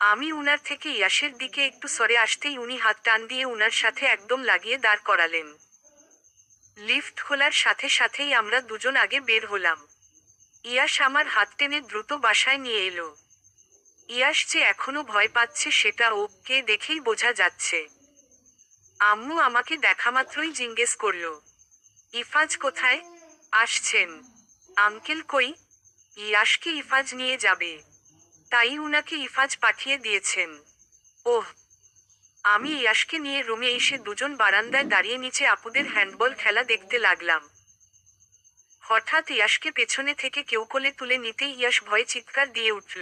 আমি উনার থেকে ইয়াসের দিকে একটু সরে আসতেই উনি হাত টান দিয়ে উনার সাথে একদম লাগিয়ে দাঁড় করালেন। লিফট খোলার সাথে সাথেই আমরা দুজন আগে বের হলাম। ইয়াস আমার হাত টেনে দ্রুত বাসায় নিয়ে এলো। ইয়াস যে এখনো ভয় পাচ্ছে সেটা ওকে দেখেই বোঝা যাচ্ছে। আম্মু আমাকে দেখামাত্রই জিজ্ঞেস করলো, ইফাজ কোথায়? আসছেন। আঙ্কেল কই? ইয়াসকে ইফাজ নিয়ে যাবে, তাই উনাকে ইফাজ পাঠিয়ে দিয়েছেন। ওহ। আমি ইয়াসকে নিয়ে রুমে এসে দুজন বারান্দায় দাঁড়িয়ে নিচে আপুদের হ্যান্ডবল খেলা দেখতে লাগলাম। হঠাৎ ইয়াসকে পেছনে থেকে কেউ কোলে তুলে নিতেই ইয়াস ভয়ে চিৎকার দিয়ে উঠল।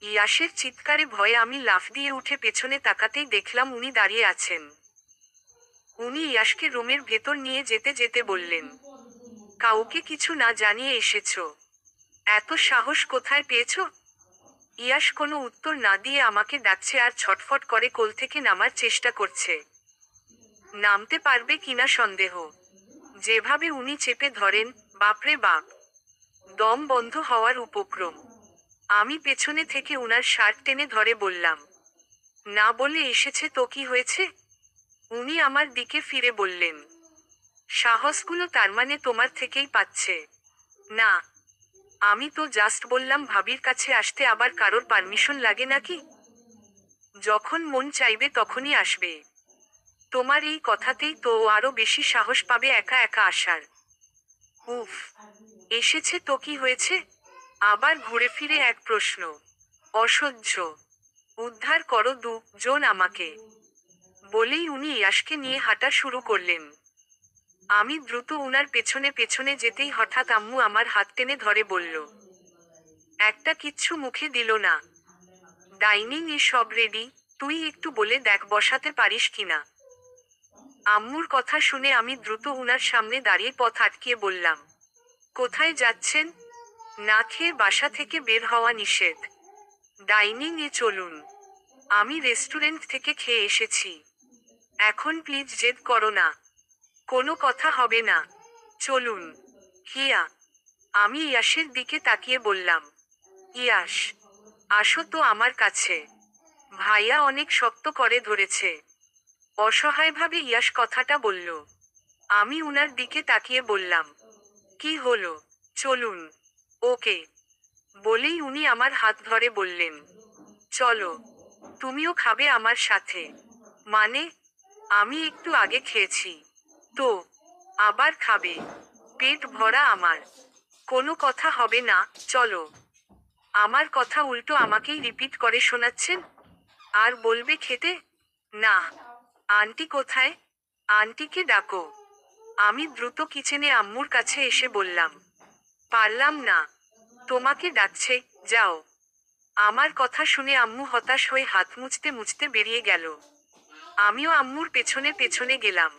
ইয়াসের চিৎকারে ভয়ে আমি লাফ দিয়ে উঠে পেছনে তাকাতেই দেখলাম উনি দাঁড়িয়ে আছেন। উনি ইয়াসকে রুমের ভেতর নিয়ে যেতে যেতে বললেন, কাউকে কিছু না জানিয়ে এসেছো? এত সাহস কোথায় পেয়েছো? ইয়াস কোনো উত্তর না দিয়ে আমাকে ডাকছে আর ছটফট করে কোল থেকে নামার চেষ্টা করছে। নামতে পারবে কিনা সন্দেহ। যেভাবে উনি চেপে ধরেন, বাপরে বাপ, দম বন্ধ হওয়ার উপক্রম। আমি পেছনে থেকে উনার শার্ট টেনে ধরে বললাম, না বলে এসেছে তো কি হয়েছে? উনি আমার দিকে ফিরে বললেন, সাহসগুলো তার মানে তোমার থেকেই পাচ্ছে। না, আমি তো জাস্ট বললাম ভাবির কাছে আসতে আবার কারোর পারমিশন লাগে নাকি? যখন মন চাইবে তখনই আসবে। তোমার এই কথাতেই তো ও আরো বেশি সাহস পাবে একা একা আসার। উফ, এসেছে তো কি হয়েছে? আবার ঘুরে ফিরে এক প্রশ্ন। অসহ্য। উদ্ধার করো দুজন আমাকে। বলেই উনি ইয়াসকে নিয়ে হাঁটা শুরু করলেন। আমি দ্রুত উনার পেছনে পেছনে যেতেই হঠাৎ আম্মু আমার হাত টেনে ধরে বলল, একটা কিচ্ছু মুখে দিল না। ডাইনিং এ সব রেডি, তুই একটু বলে দেখ বসাতে পারিস কিনা। আম্মুর কথা শুনে আমি দ্রুত উনার সামনে দাঁড়িয়ে পথ আটকিয়ে বললাম, কোথায় যাচ্ছেন? না খেয়ে বাসা থেকে বের হওয়া নিষেধ। ডাইনিং এ চলুন। আমি রেস্টুরেন্ট থেকে খেয়ে এসেছি। এখন প্লিজ জেদ করো না। কোনো কথা হবে না। চলুন। হিয়া। আমি ইয়াসের দিকে তাকিয়ে বললাম, ইয়াস, আসো তো আমার কাছে। ভাইয়া অনেক শক্ত করে ধরেছে। অসহায়ভাবে ইয়াস কথাটা বলল। আমি উনার দিকে তাকিয়ে বললাম, কি হলো? চলুন। ওকে। বলেই উনি আমার হাত ধরে বললেন, চলো। তুমিও খাবে আমার সাথে। মানে? আমি একটু আগে খেয়েছি। তো? আবার খাবে? পেট ভরা আমার। কোনো কথা হবে না, চলো। আমার কথা উল্টো আমাকেই রিপিট করে শোনাচ্ছেন? আর বলবে খেতে? না। আন্টি কোথায়? আন্টিকে ডাকো। আমি দ্রুত কিচেনে আম্মুর কাছে এসে বললাম, পারলাম না। তোমাকে ডাকছে, যাও। আমার কথা শুনে আম্মু হতাশ হয়ে হাত মুছতে মুছতে বেরিয়ে গেল। আমিও আম্মুর পেছনে পেছনে গেলাম।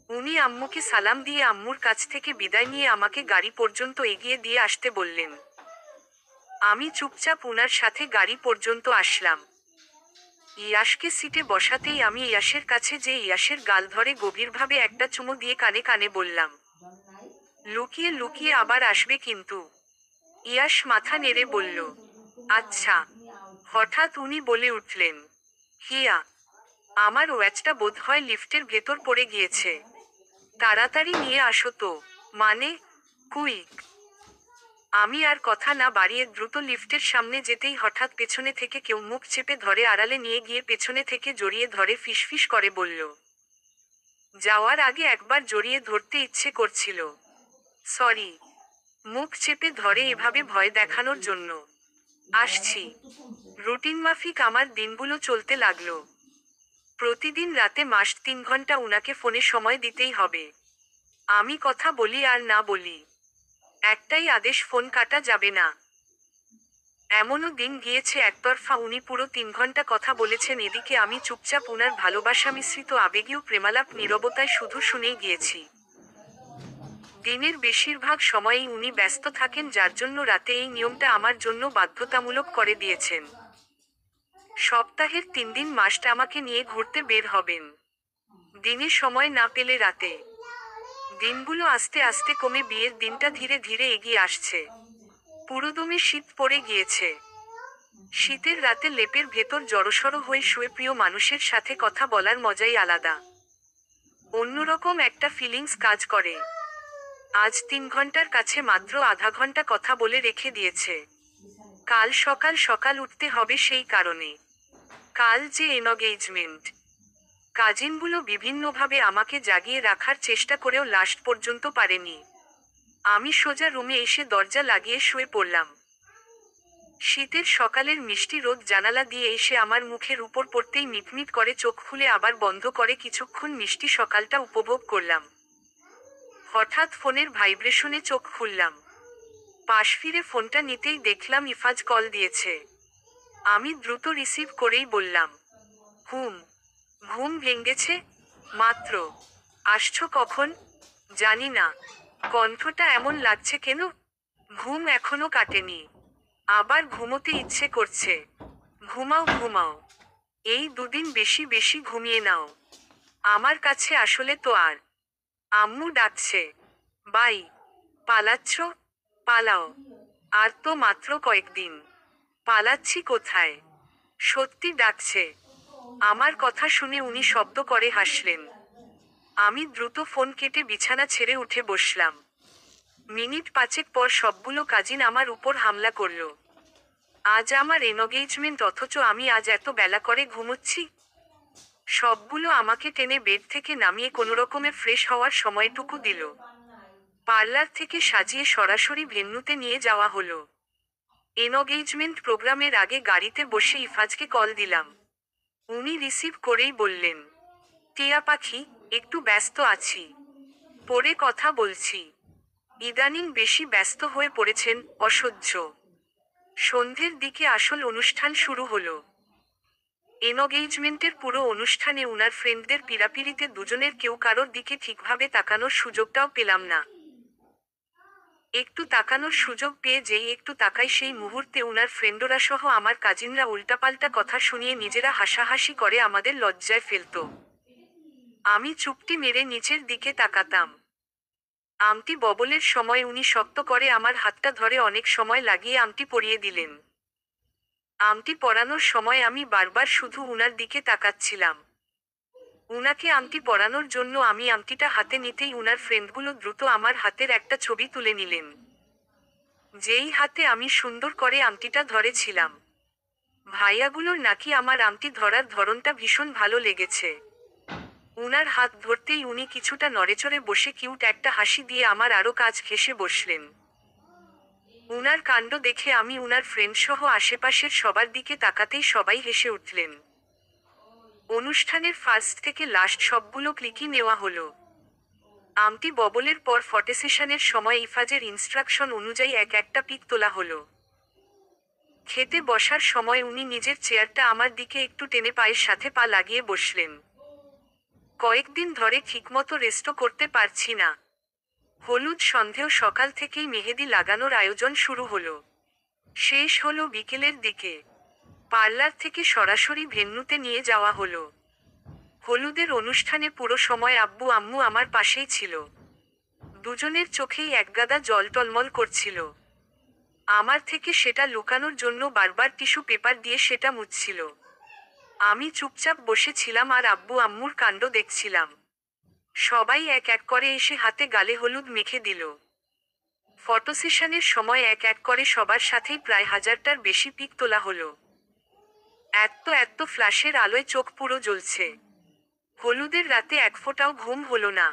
উনি আম্মুকে সালাম দিয়ে আম্মুর কাছ থেকে বিদায় নিয়ে আমাকে গাড়ি পর্যন্ত এগিয়ে দিয়ে আসতে বললেন। আমি চুপচাপ উনার সাথে গাড়ি পর্যন্ত আসলাম। ইয়াশকে সিটে বসাতেই আমি ইয়াশের কাছে যে ইয়াশের গাল ধরে গভীরভাবে একটা চুমু দিয়ে কানে কানে বললাম, লুকিয়ে লুকিয়ে আবার আসবে কিন্তু। ইয়াশ মাথা নেড়ে বলল, আচ্ছা। হঠাৎ উনি বলে উঠলেন, হিয়া, আমার ওয়াচটা বোধহয় লিফটের ভেতর পড়ে গিয়েছে। তাড়াতাড়ি নিয়ে আসো তো। মানে, কুইক। আমি আর কথা না বাড়িয়ে দ্রুত লিফটের সামনে যেতেই হঠাৎ পেছনে থেকে কেউ মুখ চেপে ধরে আড়ালে নিয়ে গিয়ে পেছনে থেকে জড়িয়ে ধরে ফিসফিস করে বলল, যাওয়ার আগে একবার জড়িয়ে ধরতে ইচ্ছে করছিল। সরি। মুখ চেপে ধরে এভাবে ভয় দেখানোর জন্য। আসছি। রুটিন মাফিক আমার দিনগুলো চলতে লাগলো। প্রতিদিন রাতে মাস 3 ঘন্টা উনাকে ফোনে সময় দিতেই হবে। আমি কথা বলি আর না বলি, একটাই আদেশ, ফোন কাটা যাবে না। এমনও দিন গিয়েছে একতরফা উনি পুরো 3 ঘন্টা কথা বলেছেন, এদিকে আমি চুপচাপ উনার ভালোবাসা মিশ্রিত আবেগীয় প্রেমালাপ নীরবতায় শুধু শুনেই গিয়েছি। দিনের বেশিরভাগ সময়ই উনি ব্যস্ত থাকেন, যার জন্য রাতে এই নিয়মটা আমার জন্য বাধ্যতামূলক করে দিয়েছেন। সপ্তাহের 3 দিন মাস্ট আমাকে নিয়ে ঘুরতে বের হবেন। দিনে সময় না পেলে রাতে। দিনগুলো আস্তে আস্তে কমে বিয়ের দিনটা ধীরে ধীরে এগিয়ে আসছে। পুরোদমে শীত পড়ে গিয়েছে। শীতের রাতে লেপের ভেতর জড়সড় হয়ে শুয়ে প্রিয় মানুষের সাথে কথা বলার মজাই আলাদা। অন্যরকম একটা ফিলিংস কাজ করে। আজ 3 ঘন্টার কাছে মাত্র আধা ঘন্টা কথা বলে রেখে দিয়েছে। কাল সকাল সকাল উঠতে হবে সেই কারণে। কাল যে এনগেজমেন্ট। কাজিনগুলো বিভিন্নভাবে আমাকে জাগিয়ে রাখার চেষ্টা করেও লাস্ট পর্যন্ত পারেনি। আমি সোজা রুমে এসে দরজা লাগিয়ে শুয়ে পড়লাম। শীতের সকালের মিষ্টি রোদ জানালা দিয়ে এসে আমার মুখের উপর পড়তেই মিটমিট করে চোখ খুলে আবার বন্ধ করে কিছুক্ষণ মিষ্টি সকালটা উপভোগ করলাম। হঠাৎ ফোনের ভাইব্রেশনে চোখ খুললাম। পাশ ফিরে ফোনটা নিতেই দেখলাম ইফাজ কল দিয়েছে। আমি দ্রুত রিসিভ করেই বললাম, ঘুম ভেঙেছে মাত্র। আসছো কখন? জানি না। কণ্ঠটা এমন লাগছে কেন? ঘুম এখনো কাটেনি। আবার ঘুমোতে ইচ্ছে করছে। ঘুমাও ঘুমাও। এই 2 দিন বেশি বেশি ঘুমিয়ে নাও। আমার কাছে আসলে তো আর। আম্মু ডাকছে। বাই। পালাচ্ছ? পালাও। আর তো মাত্র কয়েকদিন। পালাচ্ছি কোথায়? সত্যি ডাকছে। আমার কথা শুনে উনি শব্দ করে হাসলেন। আমি দ্রুত ফোন কেটে বিছানা ছেড়ে উঠে বসলাম। মিনিট 5 পর সবগুলো কাজিন আমার উপর হামলা করল। আজ আমার এনগেজমেন্ট, অথচ আমি আজ এত বেলা করে ঘুমোচ্ছি। সবগুলো আমাকে টেনে বেড থেকে নামিয়ে কোনোরকমে ফ্রেশ হওয়ার সময়টুকু দিল। পার্লার থেকে সাজিয়ে সরাসরি ভেন্যুতে নিয়ে যাওয়া হলো। এনগেজমেন্ট প্রোগ্রামের আগে গাড়িতে বসে ইফাজকে কল দিলাম। উনি রিসিভ করেই বললেন, টিয়া পাখি, একটু ব্যস্ত আছি। পরে কথা বলছি। ইদানিং বেশি ব্যস্ত হয়ে পড়েছেন, অসহ্য। সন্ধ্যের দিকে আসল অনুষ্ঠান শুরু হলো। এনগেজমেন্টের পুরো অনুষ্ঠানে উনার ফ্রেন্ডদের পিড়াপিড়িতে দুজনের কেউ কারোর দিকে ঠিকভাবে তাকানোর সুযোগটাও পেলাম না। একটু তাকানোর সুযোগ পেয়ে যেই একটু তাকাই সেই মুহূর্তে উনার ফ্রেন্ডরা সহ আমার কাজিনরা উল্টাপাল্টা কথা শুনিয়ে নিজেরা হাসাহাসি করে আমাদের লজ্জায় ফেলতো। আমি চুপটি মেরে নিচের দিকে তাকাতাম। আমটি ববলের সময় উনি শক্ত করে আমার হাতটা ধরে অনেক সময় লাগিয়ে আমটি পরিয়ে দিলেন। আমটি পরানোর সময় আমি বারবার শুধু উনার দিকে তাকাচ্ছিলাম। উনাকে আমটি পরানোর জন্য আমি আমটিটা হাতে নিতেই উনার ফ্রেন্ডগুলো দ্রুত আমার হাতের একটা ছবি তুলে নিলেন। যেই হাতে আমি সুন্দর করে আমটিটা ধরেছিলাম। ভাইয়াগুলোর নাকি আমার আমটি ধরার ধরনটা ভীষণ ভালো লেগেছে। উনার হাত ধরতেই উনি কিছুটা নড়েচড়ে বসে কিউট একটা হাসি দিয়ে আমার আরো কাছ ঘেঁষে বসলেন। উনার কাণ্ড দেখে আমি উনার ফ্রেন্ড সহ আশেপাশের সবার দিকে তাকাতেই সবাই হেসে উঠলেন। অনুষ্ঠানের ফার্স্ট থেকে লাস্ট সবগুলো ক্লিকই নেওয়া হলো। আমটি ববলের পর ফটোসেশনের সময় ইফাজের ইনস্ট্রাকশন অনুযায়ী এক একটা পিক তোলা হলো। খেতে বসার সময় উনি নিজের চেয়ারটা আমার দিকে একটু টেনে পায়ের সাথে পা লাগিয়ে বসলেন। কয়েকদিন ধরে ঠিকমতো রেস্টও করতে পারছি না। হলুদ সন্ধেও সকাল থেকেই মেহেদি লাগানোর আয়োজন শুরু হলো। শেষ হলো বিকেলের দিকে। পার্লার থেকে সরাসরি ভেন্যুতে নিয়ে যাওয়া হলো। হলুদের অনুষ্ঠানে পুরো সময় আব্বু আম্মু আমার পাশেই ছিল। দুজনের চোখেই একগাদা জল টলমল করছিল। আমার থেকে সেটা লুকানোর জন্য বারবার টিস্যু পেপার দিয়ে সেটা মুছছিল। আমি চুপচাপ বসেছিলাম আর আব্বু আম্মুর কাণ্ড দেখছিলাম। সবাই এক এক করে এসে হাতে গালে হলুদ মেখে দিল। ফটো সেশনের সময় এক এক করে সবার সাথেই প্রায় 1000টার বেশি পিক তোলা হলো। এত ফ্ল্যাশের আলোয় চোখ পুরো জ্বলছে। হলুদের রাতে এক ফোঁটাও ঘুম হলো না।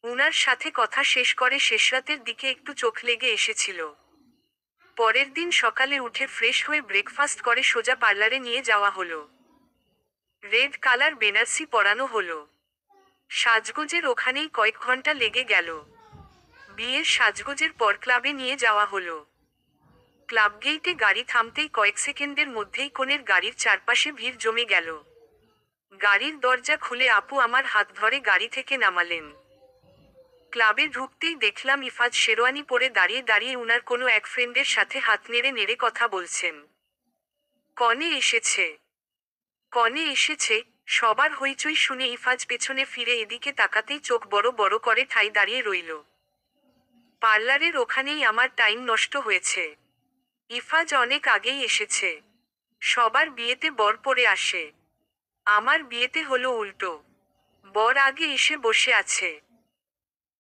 উনার সাথে কথা শেষ করে শেষরাতের দিকে একটু চোখ লেগে এসেছিল। পরের দিন সকালে উঠে ফ্রেশ হয়ে ব্রেকফাস্ট করে সোজা পার্লারে নিয়ে যাওয়া হলো। রেড কালার বেনারসি পরানো হলো। সাজগোজের ওখানেই কয়েক ঘন্টা লেগে গেল। বিয়ের সাজগোজের পর ক্লাবে নিয়ে যাওয়া হলো। ক্লাব গেইটে গাড়ি থামতেই কয়েক সেকেন্ডের মধ্যেই কনের গাড়ির চারপাশে ভিড় জমে গেল। গাড়ির দরজা খুলে আপু আমার হাত ধরে গাড়ি থেকে নামালেন। ক্লাবে ঢুকতেই দেখলাম ইফাজ শেরওয়ানি পরে দাঁড়িয়ে দাঁড়িয়ে উনার কোনো এক ফ্রেন্ডের সাথে হাত নেড়ে নেড়ে কথা বলছেন। কনে এসেছে, কনে এসেছে, সবার হইচই শুনে ইফাজ পেছনে ফিরে এদিকে তাকাতেই চোখ বড় বড় করে ঠাই দাঁড়িয়ে রইল। পার্লারের ওখানেই আমার টাইম নষ্ট হয়েছে। ইফাজ অনেক আগেই এসেছে। সবার বিয়েতে বর পরে আসে। আমার বিয়েতে হলো উল্টো। বর আগে এসে বসে আছে।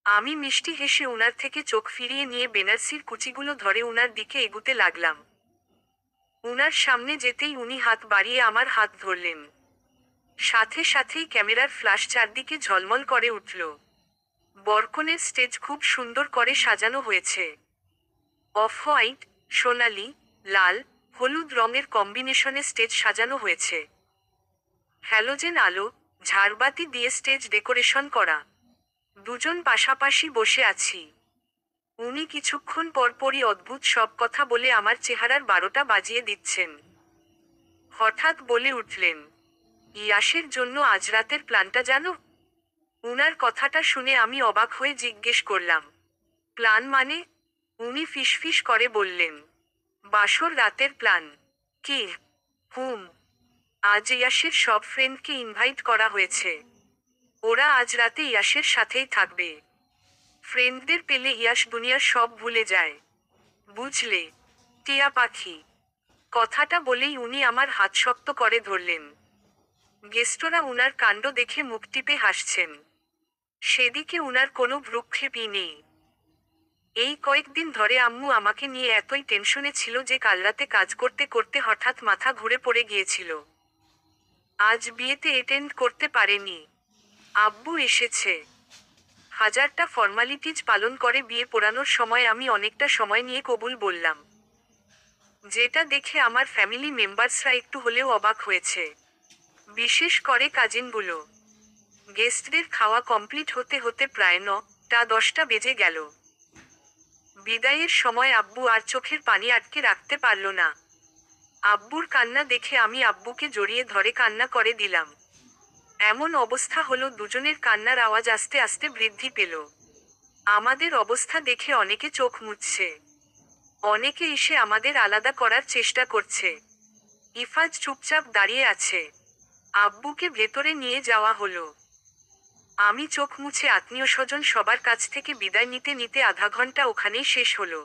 আমি মিষ্টি হেসে উনার থেকে চোখ ফিরিয়ে নিয়ে বেনারসির কুচিগুলো ধরে উনার দিকে এগুতে লাগলাম। উনার সামনে যেতেই উনি হাত বাড়িয়ে আমার হাত ধরলেন। সাথে সাথেই ক্যামেরার ফ্ল্যাশ চারদিকে ঝলমল করে উঠল। বরকনের স্টেজ খুব সুন্দর করে সাজানো হয়েছে। অফ হোয়াইট, সোনালি, লাল, হলুদ রঙের কম্বিনেশনে স্টেজ সাজানো হয়েছে। হ্যালোজেন আলো, ঝাড়বাতি দিয়ে স্টেজ ডেকোরেশন করা। দুজন পাশাপাশি বসে আছি। উনি কিছুক্ষণ পরপরই অদ্ভুত সব কথা বলে আমার চেহারার 12টা বাজিয়ে দিচ্ছেন। হঠাৎ বলে উঠলেন, ইয়াসের জন্য আজ রাতের প্ল্যানটা জানো? উনার কথাটা শুনে আমি অবাক হয়ে জিজ্ঞেস করলাম, প্ল্যান মানে? উনি ফিসফিস করে বললেন, বাসর রাতের প্ল্যান। কি? হুম। আজ ইয়াসের সব ফ্রেন্ডকে ইনভাইট করা হয়েছে। ওরা আজ রাতে ইয়াসের সাথেই থাকবে। ফ্রেন্ডদের পেলে ইয়াস দুনিয়ার সব ভুলে যায়। বুঝলে, টিয়া পাখি? কথাটা বলেই উনি আমার হাত শক্ত করে ধরলেন। গেস্টরা উনার কাণ্ড দেখে মুখ টিপে হাসছেন। সেদিকে উনার কোনো ভ্রুক্ষেপই নেই। এই কয়েকদিন ধরে আম্মু আমাকে নিয়ে এতই টেনশনে ছিল যে কাল রাতে কাজ করতে করতে হঠাৎ মাথা ঘুরে পড়ে গিয়েছিল। আজ বিয়েতে অ্যাটেন্ড করতে পারেনি। আব্বু এসেছে। 1000টা ফর্মালিটিজ পালন করে বিয়ে পড়ানোর সময় আমি অনেকটা সময় নিয়ে কবুল বললাম। যেটা দেখে আমার ফ্যামিলি মেম্বার্সরা একটু হলেও অবাক হয়েছে। বিশেষ করে কাজিনগুলো। গেস্টদের খাওয়া কমপ্লিট হতে হতে প্রায় 9টা 10টা বেজে গেল। বিদায়ের সময় আব্বু আর চোখের পানি আটকে রাখতে পারল না। আব্বুর কান্না দেখে আমি আব্বুকে জড়িয়ে ধরে কান্না করে দিলাম। এমন অবস্থা হলো দুজনের কান্নার আওয়াজ আস্তে আস্তে বৃদ্ধি পেল। আমাদের অবস্থা দেখে অনেকে চোখ মুছছে। অনেকে এসে আমাদের আলাদা করার চেষ্টা করছে। ইফাজ চুপচাপ দাঁড়িয়ে আছে। আব্বুকে ভেতরে নিয়ে যাওয়া হলো। আমি চোখ মুছে আত্মীয় স্বজন সবার কাছ থেকে বিদায় নিতে নিতে আধা ঘন্টা ওখানেই শেষ হলো।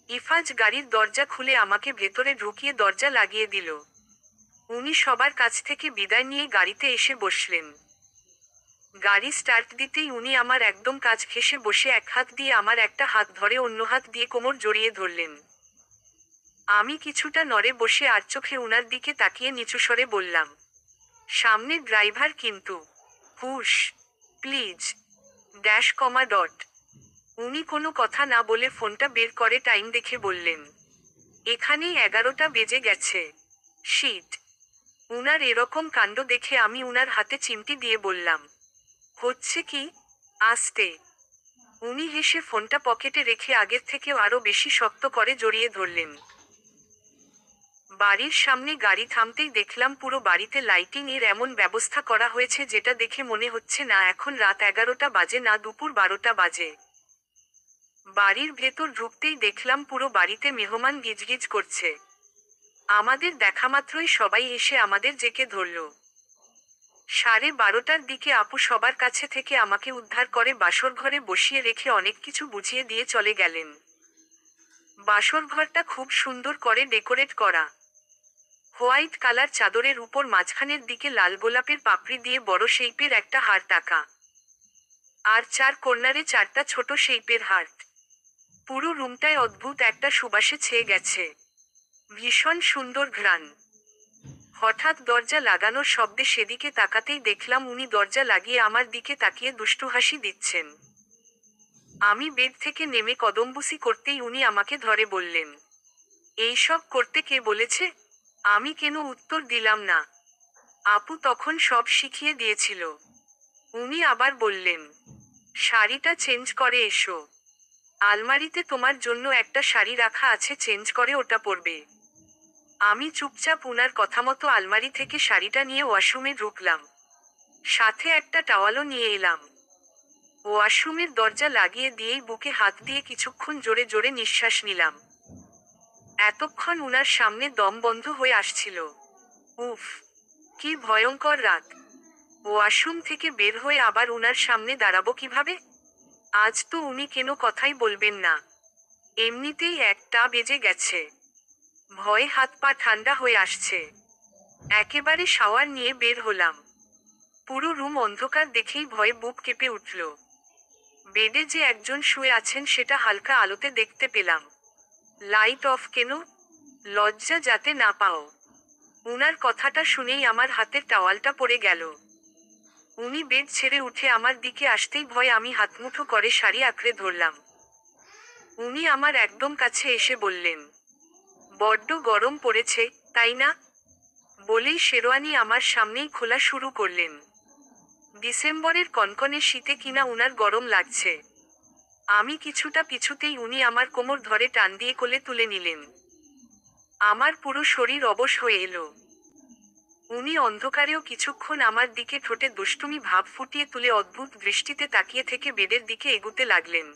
ইফাজ গাড়ির দরজা খুলে আমাকে ভেতরে ঢুকিয়ে দরজা লাগিয়ে দিল। উনি সবার কাছ থেকে বিদায় নিয়ে গাড়িতে এসে বসলেন। গাড়ি স্টার্ট দিতেই উনি আমার একদম কাছ ঘেঁষে বসে এক হাত দিয়ে আমার একটা হাত ধরে অন্য হাত দিয়ে কোমর জড়িয়ে ধরলেন। আমি কিছুটা নড়ে বসে আর চোখে উনার দিকে তাকিয়ে নিচু স্বরে বললাম, সামনে ড্রাইভার কিন্তু। হুশ, প্লিজ। Dash comma dot. উনি কোনো কথা না বলে ফোনটা বের করে টাইম দেখে বললেন, এখানেই 11টা বেজে গেছে। শিট। উনার এরকম কাণ্ড দেখে আমি উনার হাতে চিমটি দিয়ে বললাম, হচ্ছে কি? আস্তে। উনি হেসে ফোনটা পকেটে রেখে আগের থেকেও আরো বেশি শক্ত করে জড়িয়ে ধরলেন। বাড়ির সামনে গাড়ি থামতেই দেখলাম পুরো বাড়িতে লাইটিং এর এমন ব্যবস্থা করা হয়েছে যেটা দেখে মনে হচ্ছে না এখন রাত 11টা বাজে না দুপুর 12টা বাজে। বাড়ির ভেতর ঢুকতেই দেখলাম পুরো বাড়িতে মেহমান গিজগিজ করছে। আমাদের দেখামাত্রই সবাই এসে আমাদের জেকে ধরল। 12:30টার দিকে আপু সবার কাছে থেকে আমাকে উদ্ধার করে বাসর ঘরে বসিয়ে রেখে অনেক কিছু বুঝিয়ে দিয়ে চলে গেলেন। বাসর ঘরটা খুব সুন্দর করে ডেকোরেট করা। হোয়াইট কালার চাদরের উপর মাঝখানের দিকে লাল গোলাপের পাপড়ি দিয়ে বড় শেইপের একটা হার্ট আঁকা। আর 4 কর্নারে 4টা ছোট শেইপের হার্ট। পুরো রুমটায় অদ্ভুত একটা সুবাসে ছেয়ে গেছে। ভীষণ সুন্দর ঘ্রাণ। হঠাৎ দরজা লাগানোর শব্দে সেদিকে তাকাতেই দেখলাম উনি দরজা লাগিয়ে আমার দিকে তাকিয়ে দুষ্টু হাসি দিচ্ছেন। আমি বেড থেকে নেমে কদমবুসি করতেই উনি আমাকে ধরে বললেন, এইসব করতে কে বলেছে? আমি কেন উত্তর দিলাম না। আপু তখন সব শিখিয়ে দিয়েছিল। উনি আবার বললেন, শাড়িটা চেঞ্জ করে এসো। আলমারিতে তোমার জন্য একটা শাড়ি রাখা আছে, চেঞ্জ করে ওটা পরবে। আমি চুপচাপ উনার কথামতো আলমারি থেকে শাড়িটা নিয়ে ওয়াশরুমে ঢুকলাম। সাথে একটা টাওয়ালও নিয়ে এলাম। ওয়াশরুমের দরজা লাগিয়ে দিয়েই বুকে হাত দিয়ে কিছুক্ষণ জোরে জোরে নিঃশ্বাস নিলাম। এতক্ষণ উনার সামনে দম বন্ধ হয়ে আসছিল। উফ, কি ভয়ঙ্কর রাত। ওয়াশরুম থেকে বের হয়ে আবার উনার সামনে দাঁড়াবো কিভাবে? আজ তো উনি কেন কথাই বলবেন না। এমনিতেই 1টা বেজে গেছে। ভয়ে হাত পা ঠান্ডা হয়ে আসছে। একেবারে শাওয়ার নিয়ে বের হলাম। পুরো রুম অন্ধকার দেখেই ভয়ে বুক কেঁপে উঠল। বেডে যে একজন শুয়ে আছেন সেটা হালকা আলোতে দেখতে পেলাম। লাইট অফ কেন? লজ্জা যাতে না পাও। উনার কথাটা শুনেই আমার হাতের টাওয়ালটা পড়ে গেল। উনি বেড ছেড়ে উঠে আমার দিকে আসতেই ভয়ে আমি হাতমুঠো করে শাড়ি আঁকড়ে ধরলাম। উনি আমার একদম কাছে এসে বললেন, বড্ড গরম পড়েছে, তাই না? বলেই শেরওয়ানি আমার সামনেই খোলা শুরু করলেন। ডিসেম্বরের কনকনে শীতে কিনা উনার গরম লাগছে। আমি কিছুটা পিছুতেই উনি আমার কোমর ধরে টান দিয়ে কোলে তুলে নিলেন। আমার পুরো শরীর অবশ হয়ে এলো। উনি অন্ধকারেও কিছুক্ষণ আমার দিকে ঠোঁটে দুষ্টুমি ভাব ফুটিয়ে তুলে অদ্ভুত দৃষ্টিতে তাকিয়ে থেকে বেডের দিকে এগুতে লাগলেন।